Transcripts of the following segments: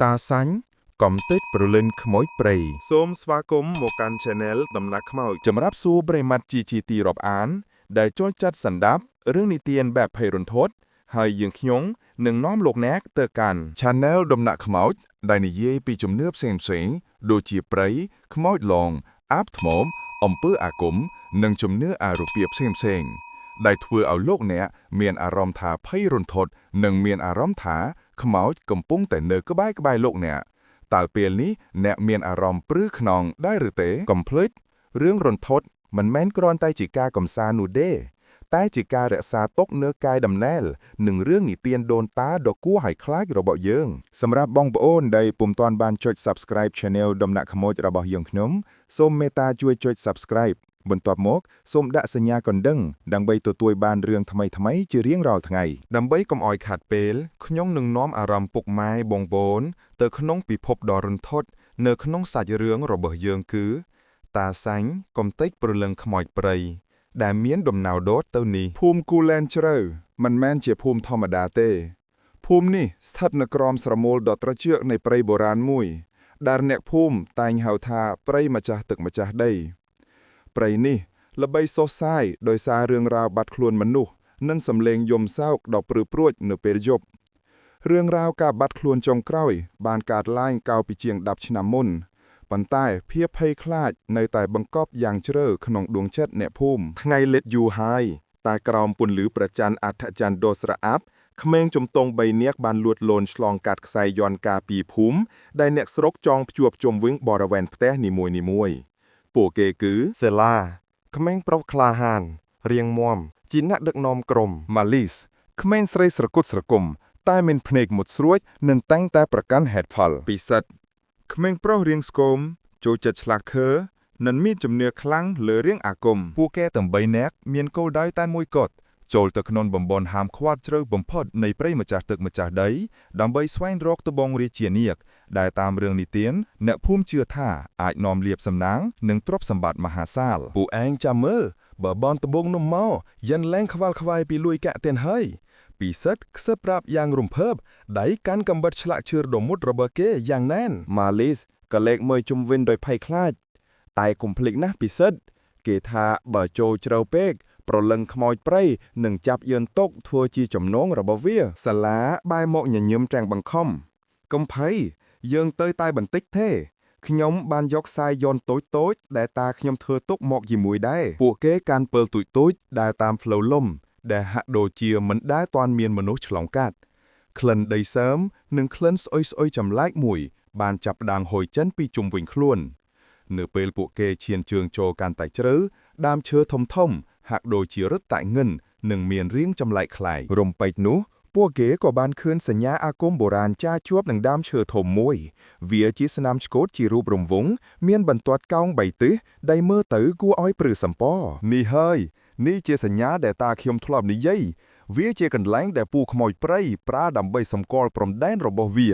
តាសាញ់កំទេចប្រលិនខ្មោចព្រៃសូមស្វាគមន៍មកកាន់ Channel ដំណាក់ខ្មោចចម្រាប់សួរប្រិមត្តជាទីរាប់អានដែលចូលចិត្តសន្តាប់រឿងនិទានបែបភ័យរន្ធត់ហើយយើងខ្ញុំនឹងនាំលោកអ្នកទៅកាន់ Channel ដំណាក់ខ្មោចដែលនិយាយពីជំនឿផ្សេងៗដូចជាព្រៃខ្មោចលងអាបធ្មប់អំពើអាគមនិងជំនឿអារពាហ៍ផ្សេងៗដែលធ្វើឲ្យលោកអ្នកមានអារម្មណ៍ថាភ័យរន្ធត់និងមានអារម្មណ៍ថាខ្មោចកំពុងតែនៅក្បែរៗលោកអ្នកតើពេលនេះអ្នកមានអារម្មណ៍ព្រឺខ្នងដែរឬទេកុំភ្លេចរឿងរន្ធត់មិនមែនគ្រាន់តែជាការកម្សាន្តនោះទេតែជាការរក្សាទុកនូវកាយដំណែលនិងរឿងនិទានដូនតាដ៏គួរឲ្យខ្លាចរបស់យើងសម្រាប់បងប្អូនដែលពុំទាន់បានចុច Subscribe Channel ដំណាក់ខ្មោចរបស់យើងខ្ញុំសូមមេត្តាជួយចុច Subscribe បន្ទាប់មកសូមដាក់សញ្ញាកណ្ដឹងដើម្បីទទួលបានរឿងថ្មីៗជារៀងរាល់ថ្ងៃដើម្បីកុំឲ្យខាតពេលខ្ញុំនឹងនាំអារម្មណ៍ពុកម៉ែបងប្អូនទៅក្នុងពិភពដ៏រន្ធត់នៅក្នុងសាច់រឿងរបស់យើងគឺតាសាញ់កំទេចព្រលឹងខ្មោចព្រៃដែលមានដំណៅដូតទៅនេះភូមិគូលែនជ្រៅមិនមែនជាភូមិធម្មតាទេភូមិនេះស្ថិតនៅក្រោមស្រមូលដ៏ត្រជាក់នៃព្រៃបុរាណមួយដែលអ្នកភូមិតែងហៅថាព្រៃម្ចាស់ទឹកម្ចាស់ដីព្រៃនេះល្បីសុសសាយដោយសាររឿងរ៉ាវបាត់ខ្លួនមនុស្សនិងសំឡេងយំសោកដ៏ព្រឺព្រួចនៅពេលយប់រឿងរ៉ាវការបាត់ខ្លួនចុងក្រោយបានកើតឡើងកាលពីជាង10ឆ្នាំមុនប៉ុន្តែភាពភ័យខ្លាចនៅតែបង្កប់យ៉ាងជ្រៅក្នុងដួងចិត្តអ្នកភូមិថ្ងៃលិតយូរហើយតែក្រោមពន្លឺព្រះច័ន្ទអធច័ន្ទដ៏ស្រអាប់ក្មេងជំទង់3នាក់បានលួចលូនឆ្លងកាត់ខ្សែយន្តការពីភូមិដែលអ្នកស្រុកចងភ្ជាប់ជុំវិញបរិវេណផ្ទះនីមួយៗពួកគេគឺសេឡាក្មេងប្រុសក្លាហានរៀងមាំជាអ្នកដឹកនាំក្រុមម៉ាលីសក្មេងស្រីស្រគត់ស្រគំតែមានភ្នែកមុតស្រួចនិងតែងតែប្រកាន់ហេតុផលពិសិដ្ឋក្មេងប្រុសរៀងស្គមចូលចិត្តឆ្លាក់ខើនិងមានជំនឿខ្លាំងលើរឿងអាគមពួកគេទាំង3នាក់មានគោលដៅតែមួយគត់ចូលទៅក្នុងបំបន់ហាមឃាត់ជ្រៅបំផុតនៃព្រៃម្ចាស់ទឹកម្ចាស់ដីដើម្បីស្វែងរកត្បូងរាជានាគដែលតាមរឿងនិទានអ្នកភូមិជឿថាអាចនាំលាភសំណាងនិងទ្រព្យសម្បត្តិមហាសាលពួកឯងចាំមើលបើបនត្បូងនោះមកយិនលែងខ្វល់ខ្វាយពីលួយកាក់ទាំងហើយពិសិដ្ឋខ្សឹបប្រាប់យ៉ាងរំភើបដៃកាន់កាំបិតឆ្លាក់ឈើដ៏មុតរបស់គេយ៉ាងណែនម៉ាលីសក៏លេកមើលជុំវិញដោយភ័យខ្លាចតែកុំភ្លេចណាស់ពិសិដ្ឋគេថាបើចូលជ្រៅពេកប្រលឹងខ្មោចព្រៃនឹងចាប់យើងទុកធ្វើជាចំណងរបស់វាសាឡាបែរមកញញឹមទាំងបង្ខំកុំភ័យយើងទៅតែបន្តិចទេខ្ញុំបានយកខ្សែយន្តតូចៗដែលតាខ្ញុំធ្វើទុកមកជាមួយដែរពួកគេកាន់ពិលតូចៗដែលតាមផ្លូវលំដែលហាក់ដូចជាមិនដែលទាន់មានមនុស្សឆ្លងកាត់ក្លិនដីសើមនិងក្លិនស្អុយៗចម្លែកមួយបានចាប់ផ្ដើមហុយចិនពីជុំវិញខ្លួននៅពេលពួកគេឈានជើងចូលកាន់តែជ្រៅដើមឈើធំៗហាក់ដូចជារឹតតែងិននិងមានរាងចម្លែកខ្លាយរំពេចនោះពួកគេក៏បានឃើញសញ្ញាអាគមបុរាណចាជាប់នឹងដើមឈើធំមួយវាជាស្នាមឆ្កូតជារូបរង្វង់មានបន្ទាត់កោង3ទិសដែលមើលទៅគួរឲ្យព្រឺសម្ពរនេះហើយនេះជាសញ្ញាដែលតាខ្ញុំធ្លាប់និយាយវាជាកន្លែងដែលពូខ្មោចព្រៃប្រើដើម្បីសម្គាល់ព្រំដែនរបស់វា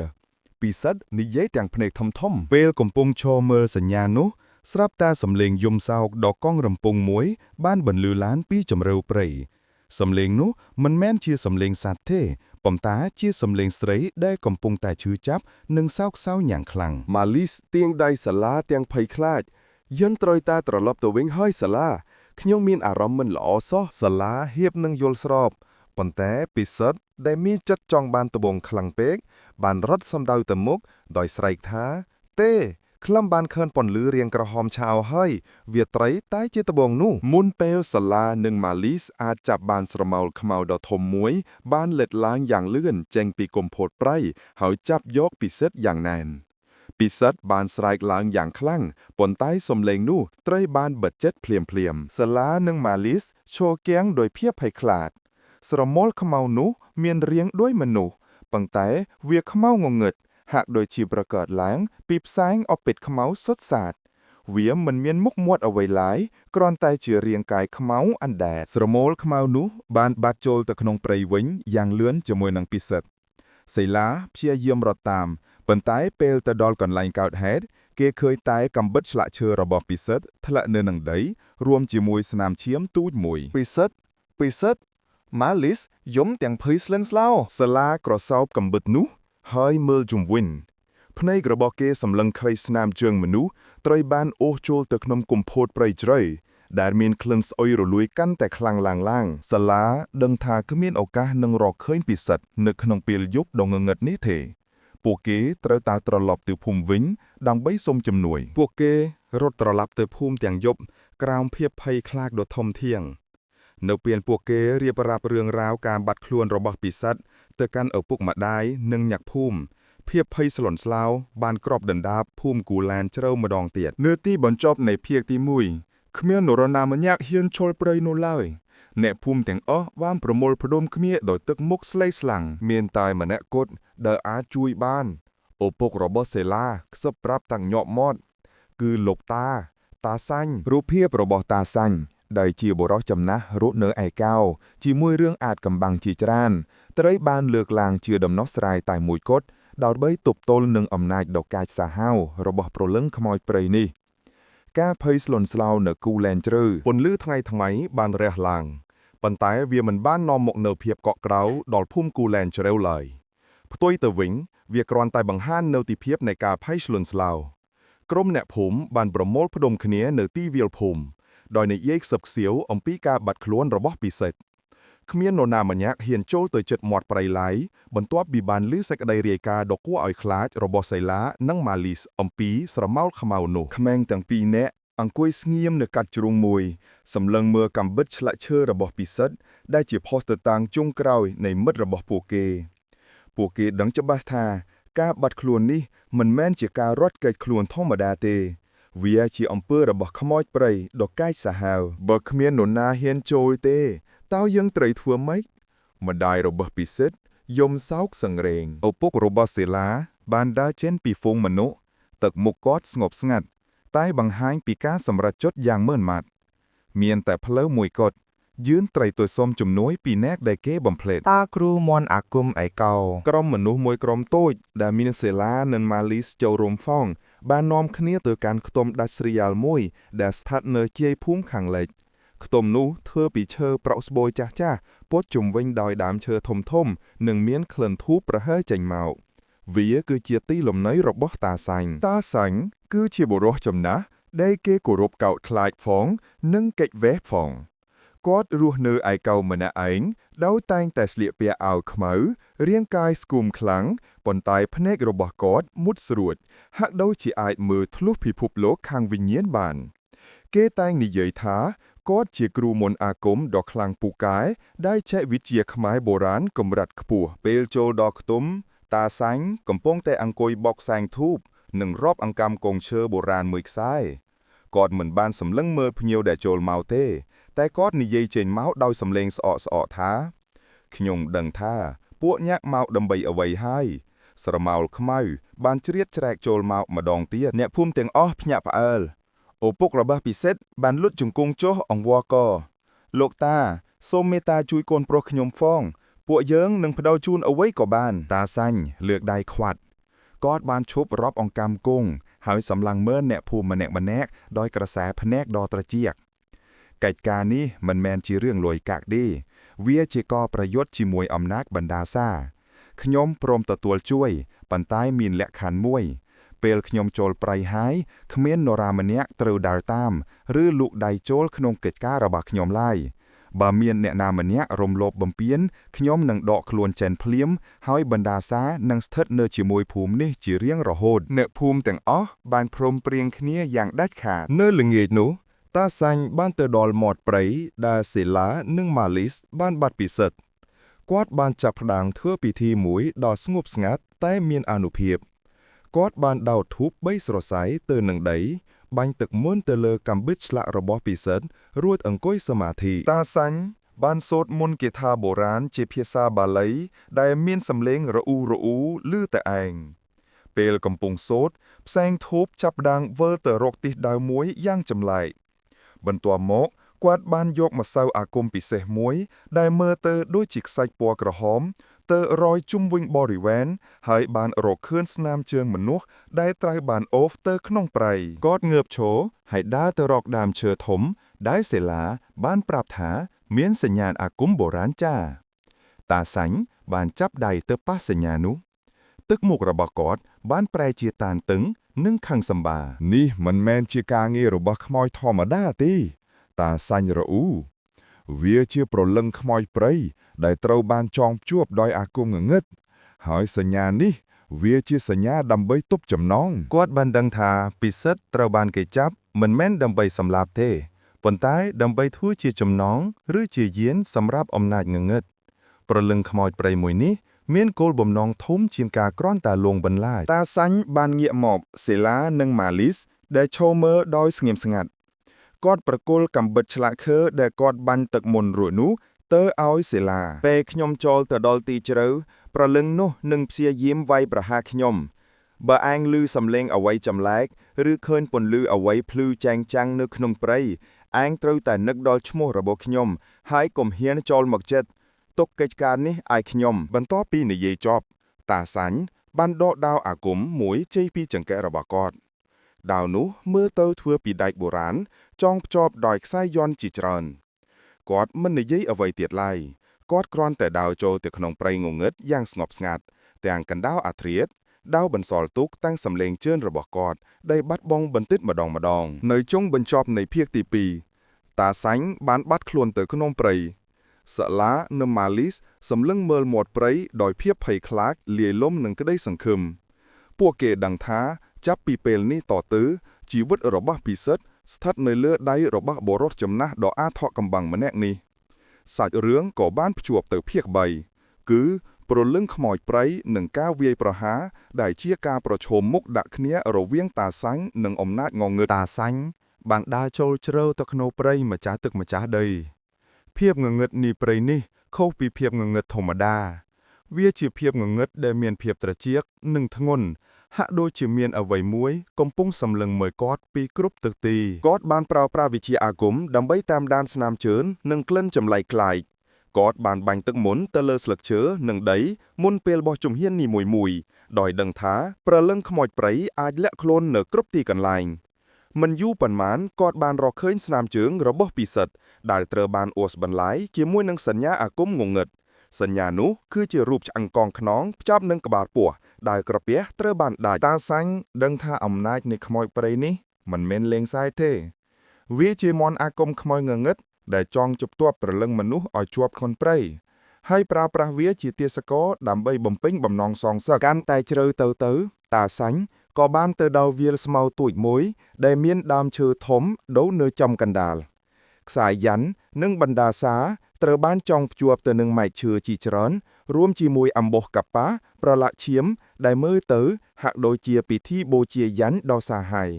ពិសិដ្ឋនិយាយទាំងភ្នែកធំៗពេលកំពុងឈរមើលសញ្ញានោះស្រាប់តែសំឡេងយំសោកដ៏កង់រំពងមួយបានបន្លឺឡើងពីជម្រៅព្រៃសំឡេងនោះមិនមែនជាសំឡេងសត្វទេប៉ុន្តែជាសំឡេងស្រីដែលកំពុងតែឈឺចាប់និងសោកសៅយ៉ាងខ្លាំងម៉ាលីសទាញដៃសាឡាទាំងភ័យខ្លាចយន្តត្រូវតែត្រឡប់ទៅវិញហើយសាឡាខ្ញុំមានអារម្មណ៍មិនល្អសោះសាឡាហៀបនឹងយល់ស្របប៉ុន្តែពិសិដ្ឋដែលមានចិត្តចង់បានត្បូងខ្លាំងពេកបានរត់សំដៅទៅមុខដោយស្រែកថាទេខ្លឹមបានឃើញពន្លឺរាងក្រហមឆៅហើយវាត្រីតែជាត្បូងនោះមុនពេលសាឡានិងម៉ាលីសអាចចាប់បានស្រមោលខ្មៅដ៏ធំមួយបានលេចឡើងយ៉ាងលឿនចេញពីគុម្ពោតព្រៃហើយចាប់យកពិសិដ្ឋយ៉ាងណែនពិសិដ្ឋបានស្រែកឡើងយ៉ាងខ្លាំងប៉ុន្តែសំឡេងនោះត្រូវបានបិទចិត្តភ្លាមៗសាឡានិងម៉ាលីសឈរគាំងដោយភាពភ័យខ្លាចស្រមោលខ្មៅនោះមានរាងដូចមនុស្សប៉ុន្តែវាខ្មៅងងឹតហាក់ដូចជាប្រកើតឡើងពីផ្សែងអពិតខ្មៅសុទ្ធសាធវាមិនមានមុខមាត់អ្វីឡើយគ្រាន់តែជារាងកាយខ្មៅអណ្ដែតស្រមោលខ្មៅនោះបានបាត់ចូលទៅក្នុងព្រៃវិញយ៉ាងលឿនជាមួយនឹងពិសិដ្ឋសេឡាព្យាយាមរត់តាមប៉ុន្តែពេលទៅដល់កន្លែងកើតហេតុគេឃើញតែកាំបិតឆ្លាក់ឈើរបស់ពិសិដ្ឋធ្លាក់នៅនឹងដីរួមជាមួយស្នាមឈាមទូចមួយពិសិដ្ឋម៉ាលីសយំទាំងភ័យស្លន់ស្លោសាឡាក្រសោបកាំបិតនោះហើយមើលជុំវិញ ភ្នែករបស់គេសម្លឹងឃើញស្នាមជើងមនុស្សត្រូវបានអូសចូលទៅក្នុងគុម្ពោតព្រៃជ្រៅដែលមានក្លិនស្អុយរលួយកាន់តែខ្លាំងឡើងសាឡាដឹងថាគ្មានឱកាសនឹងរកឃើញពិសិដ្ឋនៅក្នុងពេលយប់ដ៏ងងឹតនេះទេពួកគេត្រូវតែត្រឡប់ទៅភូមិវិញដើម្បីសុំជំនួយពួកគេរត់ត្រឡប់ទៅភូមិទាំងយប់ក្រោមភាពភ័យខ្លាចដ៏ធំធៀងនៅពេលពួកគេរៀបរាប់រឿងរ៉ាវការបាត់ខ្លួនរបស់ពិសិដ្ឋទៅកាន់ឪពុកម្ដាយនិងញាក់ភូមិភាពភ័យស្លន់ស្លោបានគ្របដណ្ដាបភូមិគូលែនជ្រៅម្ដងទៀតនៅទីបញ្ចប់នៃភាគទី1គ្មាននរណាម្នាក់ហ៊ានចូលព្រៃនោះឡើយអ្នកភូមិទាំងអស់បានប្រមូលផ្ដុំគ្នាដោយទឹកមុខស្លេកស្លាំងមានតែម្នាក់គត់ដែលអាចជួយបានឪពុករបស់សេឡាខ្សឹបប្រាប់ទាំងញាប់មាត់គឺលោកតាសាញ់រូបភាពរបស់តាសាញ់ដែលជាបុរសចំណាស់រស់នៅឯកោជាមួយរឿងអាចកំបាំងជាច្រើនត្រូវបានលើកឡើងជាដំណោះស្រាយតែមួយគត់ដើម្បីទប់ទល់នឹងអំណាចដ៏កាចសាហាវរបស់ព្រលឹងខ្មោចព្រៃនេះការភ័យស្លន់ស្លោនៅគូលែនជ្រៅពន្លឺថ្ងៃថ្មីបានរះឡើងប៉ុន្តែវាមិនបាននាំមកនូវភាពកក់ក្ដៅដល់ភូមិគូលែនជ្រៅឡើយផ្ទុយទៅវិញវាគ្រាន់តែបង្ហាញនូវទីភាពនៃការភ័យស្លន់ស្លោក្រុមអ្នកភូមិបានប្រមូលផ្ដុំគ្នានៅទីវាលភូមិដោយនិយាយខ្សឹបខ្សៀវអំពីការបាត់ខ្លួនរបស់ពិសិដ្ឋគ្មាននរណាម្នាក់ហ៊ានចូលទៅជិតមាត់ព្រៃឡើយបន្ទាប់ពីបានឮសេចក្តីរាយការណ៍ដ៏គួរឲ្យខ្លាចរបស់សៃឡានិងម៉ាលីសអំពីស្រមោលខ្មៅនោះក្មេងទាំងពីរនាក់អង្គុយស្ងៀមនៅកាច់ជ្រុងមួយសម្លឹងមើលកាំបិតឆ្លាក់ឈើរបស់ពិសិដ្ឋដែលជាភស្តុតាងចុងក្រោយនៃមិត្តរបស់ពួកគេដឹងច្បាស់ថាការបាត់ខ្លួននេះមិនមែនជាការរត់គេចខ្លួនធម្មតាទេវាជាអំពើរបស់ខ្មោចព្រៃដ៏កាចសាហាវបើគ្មាននរណាហ៊ានចូលទេតើយើងត្រូវធ្វើម៉េចម្ដាយរបស់ពិសិដ្ឋយំសោកសង្រេងឪពុករបស់សេឡាបានដើរចេញពីហ្វូងមនុស្សទឹកមុខគាត់ស្ងប់ស្ងាត់តែបង្ហាញពីការសម្រេចចិត្តយ៉ាងម៉ឺនម៉ាត់មានតែផ្លូវមួយគត់ยื่នត្រីទៅសុំជំនួយពីអ្នកដែលគេបំភ្លេចតាគ្រូមន់អាគមឯកោក្រុមមនុស្សមួយក្រុមតូចដែលមានសេឡានិងម៉ាលីសចូលរួមហ្វងបាននាំគ្នាទៅកាន់ខ្ទមដាច់ស្រយាលមួយដែលស្ថិតនៅជាយភូមិខាងលិចខ្ទមនោះធ្វើពីឈើប្រក់ស្បូរចាស់ៗព័ទ្ធជុំវិញដោយដើមឈើធំៗនិងមានក្លិនធូបប្រហើរចេញមកវាគឺជាទីលំនៅរបស់តាសាញ់គឺជាបុរសចំណាស់ដែលគេគោរពកោតខ្លាចផងនិងកិច្ចវេះផងគាត់រស់នៅឯកោម្នាក់ឯងដោយតែងតែស្លៀកពាក់អាវខ្មៅរាងកាយស្គមខ្លាំងប៉ុន្តែភ្នែករបស់គាត់មុតស្រួចហាក់ដូចជាអាចមើលធ្លុះពិភពលោកខាងវិញ្ញាណបានគេតែងនិយាយថាគាត់ជាគ្រូមន្តអាគមដ៏ខ្លាំងពូកែដែលចេះវិទ្យាខ្មែរបុរាណកម្រិតខ្ពស់ពេលចូលដល់ខ្ទមតាសាញ់កំពុងតែអង្គុយបោកសែងធូបនិងរាប់អង្កាំកងឈើបុរាណមួយខ្សែគាត់មិនបានសម្លឹងមើលភ្ញៀវដែលចូលមកទេតែគាត់និយាយចេញមកដោយសំឡេងស្អកថាខ្ញុំដឹងថាពួកញាក់មកដើម្បីអ្វីហើយស្រមោលខ្មៅបានជ្រៀតជ្រែកចូលមកម្ដងទៀតអ្នកភូមិទាំងអស់ភ្ញាក់ផ្អើលឪពុករបស់ពិសិដ្ឋបានលុតជង្គង់ចុះអង្វរកលោកតាសូមមេត្តាជួយកូនប្រុសខ្ញុំផងពួកយើងនឹងផ្ដល់ជូនអ្វីក៏បានតាសាញ់លើកដៃខ្វាត់គាត់បានឈប់រាប់អង្កាំគង់ហើយសម្លឹងមើលអ្នកភូមិម្នាក់ដោយក្រសែភ្នែកដ៏ត្រជាក់កិច្ចការនេះមិនមែនជារឿងលួយកាក់ទេវាជាកលប្រយុទ្ធជាមួយអំណាចបណ្ដាសាខ្ញុំព្រមទទួលជួយប៉ុន្តែមានលក្ខខណ្ឌមួយពេលខ្ញុំចូលព្រៃហើយគ្មាននរណាម្នាក់ត្រូវដើរតាមឬលូកដៃចូលក្នុងកិច្ចការរបស់ខ្ញុំឡើយបើមានអ្នកណាម្នាក់រំលោភបំពានខ្ញុំនឹងដកខ្លួនចេញភ្លាមហើយបណ្ដាសានឹងស្ថិតនៅជាមួយភូមិនេះជារៀងរហូតអ្នកភូមិទាំងអស់បានព្រមព្រៀងគ្នាយ៉ាងដាច់ខាតនៅល្ងាចនោះតាសាញ់បានទៅដល់មាត់ព្រៃដែលសេឡានិងម៉ាលីសបានបាត់ពិសិដ្ឋគាត់បានចាប់ផ្ដើមធ្វើពិធីមួយដ៏ស្ងប់ស្ងាត់តែមានអានុភាពគាត់បានដោតធូប3ស្រសៃទៅនឹងដីបាញ់ទឹកមន្តទៅលើកាំបិតឆ្លាក់របស់ពិសិដ្ឋរួចអង្គុយសមាធិតាសាញ់បានសូត្រមន្តគាថាបុរាណជាភាសាបាលីដែលមានសំឡេងរអ៊ូរអ៊ូឮតែឯងពេលកំពុងសូត្រផ្សែងធូបចាប់ផ្ដើមវិលទៅរកទិសដៅមួយយ៉ាងចម្លែកបន្ទាប់មកគាត់បានយកម្សៅអាគមពិសេសមួយដែលមើលទៅដូចជាខ្សាច់ពណ៌ក្រហមទៅរយជុំវិញបរិវេណហើយបានរកឃើញស្នាមជើងមនុស្សដែលត្រូវបានអូសទៅក្នុងព្រៃគាត់ងើបឈរហើយដើរទៅរកដើមឈើធំដែលសេឡាបានប្រាប់ថាមានសញ្ញាណអាគមបុរាណចាតាសាញ់បានចាប់ដៃទៅប៉ះសញ្ញានោះ ទឹកមុខរបស់គាត់បានប្រែជាតានតឹងនិងខឹងសម្បានេះមិនមែនជាការងាររបស់ខ្មោចធម្មតាទេតាសាញ់រអ៊ូវាជាប្រលឹងខ្មោចព្រៃដែលត្រូវបានចងភ្ជាប់ដោយអាគមងងឹតហើយសញ្ញានេះវាជាសញ្ញាដើម្បីទប់ចំណងគាត់បានដឹងថាពិសិដ្ឋត្រូវបានគេចាប់មិនមែនដើម្បីសម្លាប់ទេប៉ុន្តែដើម្បីធ្វើជាចំណងឬជាយានសម្រាប់អំណាចងងឹតប្រលឹងខ្មោចព្រៃមួយនេះមានគោលបំណងធំជាងការគ្រាន់តែលងបន្លាចតាសាញ់បានងាកមកសេឡានិងម៉ាលីសដែលឈរមើលដោយស្ងៀមស្ងាត់គាត់ប្រគល់កាំបិតឆ្លាក់ខើដែលគាត់បាញ់ទឹកមុនរួចនោះទៅឲ្យសេឡាពេលខ្ញុំចូលទៅដល់ទីជ្រៅប្រលឹងនោះនឹងព្យាយាមវាយប្រហារខ្ញុំបើឯងឮសំឡេងអ្វីចម្លែកឬឃើញពន្លឺអ្វីភ្លឺចែងចាំងនៅក្នុងព្រៃឯងត្រូវតែនឹកដល់ឈ្មោះរបស់ខ្ញុំហើយកុំហ៊ានចូលមកជិតទុកកិច្ចការនេះឲ្យខ្ញុំបន្ទាប់ពីនិយាយចប់តាសាញ់បានដកដាវអាគមមួយចេញពីចង្កេះរបស់គាត់ដាវនោះមើលទៅធ្វើពីដែកបុរាណចងភ្ជាប់ដោយខ្សែយន្តជាច្រើនគាត់មិននិយាយអ្វីទៀតឡើយគាត់គ្រាន់តែដាវចូលទៅក្នុងព្រៃងងឹតយ៉ាងស្ងប់ស្ងាត់ទាំងកណ្ដាលអាធ្រាត្រដាវបន្សល់ទុកតាំងសំឡេងជឿនរបស់គាត់ដែលបាត់បង់បន្តិចម្ដងនៅចុងបញ្ចប់នៃភាគទី2តាសាញ់បានបាត់ខ្លួនទៅក្នុងព្រៃសាឡានិងម៉ាលីសសម្លឹងមើលមាត់ព្រៃដោយភាពភ័យខ្លាចលាយលំនឹងក្តីសង្ឃឹមពួកគេដឹងថាចាប់ពីពេលនេះតទៅជីវិតរបស់ពិសិដ្ឋស្ថិតនៅលើដៃរបស់បុរសចំណាស់ដ៏អាថ៌កំបាំងម្នាក់នេះសាច់រឿងក៏បានភ្ជាប់ទៅភាគ3គឺព្រលឹងខ្មោចព្រៃនិងការវាយប្រហារដែលជាការប្រឈមមុខដាក់គ្នារវាងតាសាញ់និងអំណាចងងឹតតាសាញ់បានដើរចូលជ្រៅទៅក្នុងព្រៃម្ចាស់ទឹកម្ចាស់ដីភាពងងឹតនៃព្រៃនេះខុសពីភាពងងឹតធម្មតាវាជាភាពងងឹតដែលមានភាពត្រជាក់និងធ្ងន់ហាក់ដូចជាមានអ្វីមួយកំពុងសម្លឹងមើលគាត់ពីគ្រប់ទិសទីគាត់បានប្រើប្រាស់វិជ្ជាអាគមដើម្បីតាមដានស្នាមជើងនិងក្លិនចម្លែកក្លាយគាត់បានបាញ់ទឹកមុនទៅលើស្លឹកឈើនិងដីមុនពេលបោះជំហាននីមួយៗដោយដឹងថាប្រលឹងខ្មោចព្រៃអាចលាក់ខ្លួននៅគ្រប់ទីកន្លែងមិនយូរប៉ុន្មានគាត់បានរកឃើញស្នាមជើងរបស់ពិសិដ្ឋដែលត្រូវបានអួសបន្លាយជាមួយនឹងសញ្ញាអាគមងងឹតសញ្ញានោះគឺជារូបឆ្អឹងកងខ្នងភ្ជាប់នឹងក្បាលពស់ដែលក្រពះត្រូវបានដាច់តាសាញ់ដឹងថាអំណាចនៃខ្មោចព្រៃនេះមិនមែនលេងសើចទេវាជាមន្តអាគមខ្មោចងងឹតដែលចងជប់ទាប់ព្រលឹងមនុស្សឲ្យជាប់ក្នុងព្រៃហើយប្រើប្រាស់វាជាទាសករដើម្បីបំពេញបំណងសងសឹកកាន់តែជ្រៅទៅតាសាញ់ក៏បានទៅដល់វាលស្មៅទូចមួយដែលមានដើមឈើធំដូរនៅចំកណ្ដាលខ្សែយ៉ាន់និងបណ្ដាសាត្រូវបានចងភ្ជាប់ទៅនឹងមែកឈើជាច្រើនរួមជាមួយអំបោះកប៉ាប្រឡាក់ឈាមដែលមើលទៅហាក់ដូចជាពិធីបូជាយ៉ាន់ដ៏សាហាវ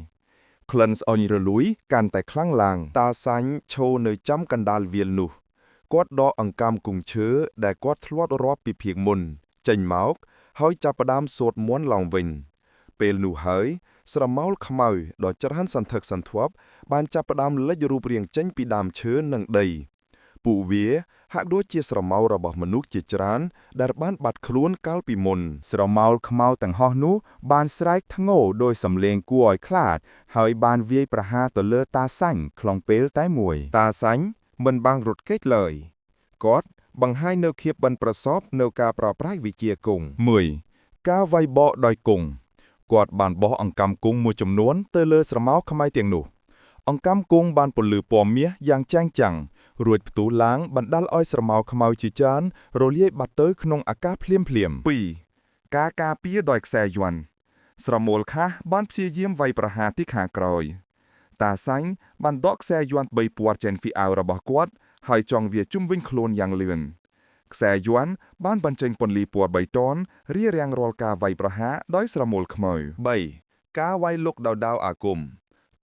ក្លិនស្អុយរលួយកាន់តែខ្លាំងឡើងតាសាញ់ឈរនៅចំកណ្ដាលវាលនោះគាត់ដកអង្កាមគង់ឈើដែលគាត់ធ្លាប់រាប់ពីភាគមុនចេញមកហើយចាប់ផ្ដើមសូត្រមន្តឡើងវិញពេលនោះហើយស្រមោលខ្មៅដ៏ច្រើនសន្ធឹកសន្ធាប់បានចាប់ផ្ដើមលេចរូបរាងចេញពីដើមឈើនិងដីពួកវាហាក់ដូចជាស្រមោលរបស់មនុស្សជាច្រើនដែលបានបាត់ខ្លួនកាលពីមុនស្រមោលខ្មៅទាំងហោះនោះបានស្រែកធ្ងរដោយសំឡេងគួរឲ្យខ្លាចហើយបានវាយប្រហារទៅលើតាសាញ់ក្នុងពេលតែមួយតាសាញ់មិនបាំងរត់គេចឡើយគាត់បង្ហាញនូវភាពប៉ិនប្រសប់នៅការប្រើប្រាស់វិជ្ជាគង់1ការវាយបកដោយគង់គាត់បានបោះអង្កាំគង់មួយចំនួនទៅលើស្រមោលខ្មៅទាំងនោះអង្កាំគង់បានពន្លឺពណ៌មាសយ៉ាងចែងចាំងរួចផ្ទុះឡើងបណ្ដាលឲ្យស្រមោលខ្មៅជាច្រើនរលាយបាត់ទៅក្នុងអាកាសភ្លាម2ការការពារដោយខ្សែយន្តស្រមោលខាសបានព្យាយាមវាយប្រហារទីខាងក្រោយតាសាញ់បានដកខ្សែយន្ត3ពណ៌ចេញពីអាវរបស់គាត់ហើយចងវាជុំវិញខ្លួនយ៉ាងលឿនខ្សែយន្តបានបញ្ចេញពន្លឺពណ៌បៃតងរារាំងរាល់ការវាយប្រហារដោយស្រមោលខ្មៅ3ការវាយលុកដោយដាវអាគម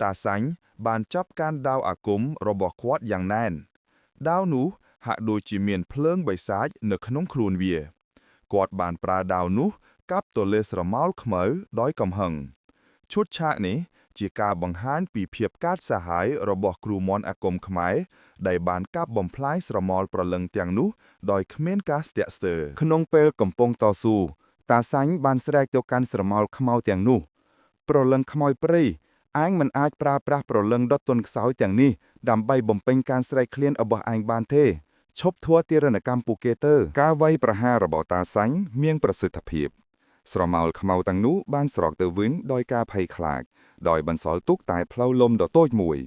តាសាញ់បានចាប់កាន់ដាវអាគមរបស់គាត់យ៉ាងណែនដាវនោះហាក់ដូចជាមានភ្លើងបិសាចនៅក្នុងខ្លួនវាគាត់បានប្រើដាវនោះកាប់ទៅលើស្រមោលខ្មៅដោយកំហឹងឈុតឆាកនេះជាការបង្ហាញពីភាពកាចសាហាវរបស់គ្រូមន្តអាគមខ្មែរដែលបានកាប់បំផ្លាញស្រមោលប្រលឹងទាំងនោះដោយគ្មានការស្ទាក់ស្ទើរក្នុងពេលកំពុងតស៊ូតាសាញ់បានស្រែកទៅកាន់ស្រមោលខ្មៅទាំងនោះប្រលឹងខ្មោចព្រៃឯងមិនអាចប្រើប្រាស់ប្រលឹងដុតទន់ខ្សោយទាំងនេះដើម្បីបំពេញការស្រែកឃ្លានរបស់ឯងបានទេឈប់ធ្វើទារុណកម្មពួកគេទៅការវាយប្រហាររបស់តាសាញ់មានប្រសិទ្ធភាព ស្រមោលខ្មៅទាំងនោះបានស្រកទៅវិញដោយការភ័យខ្លាចដោយបន្សល់ទុកតែផ្លូវលំដ៏តូចមួយ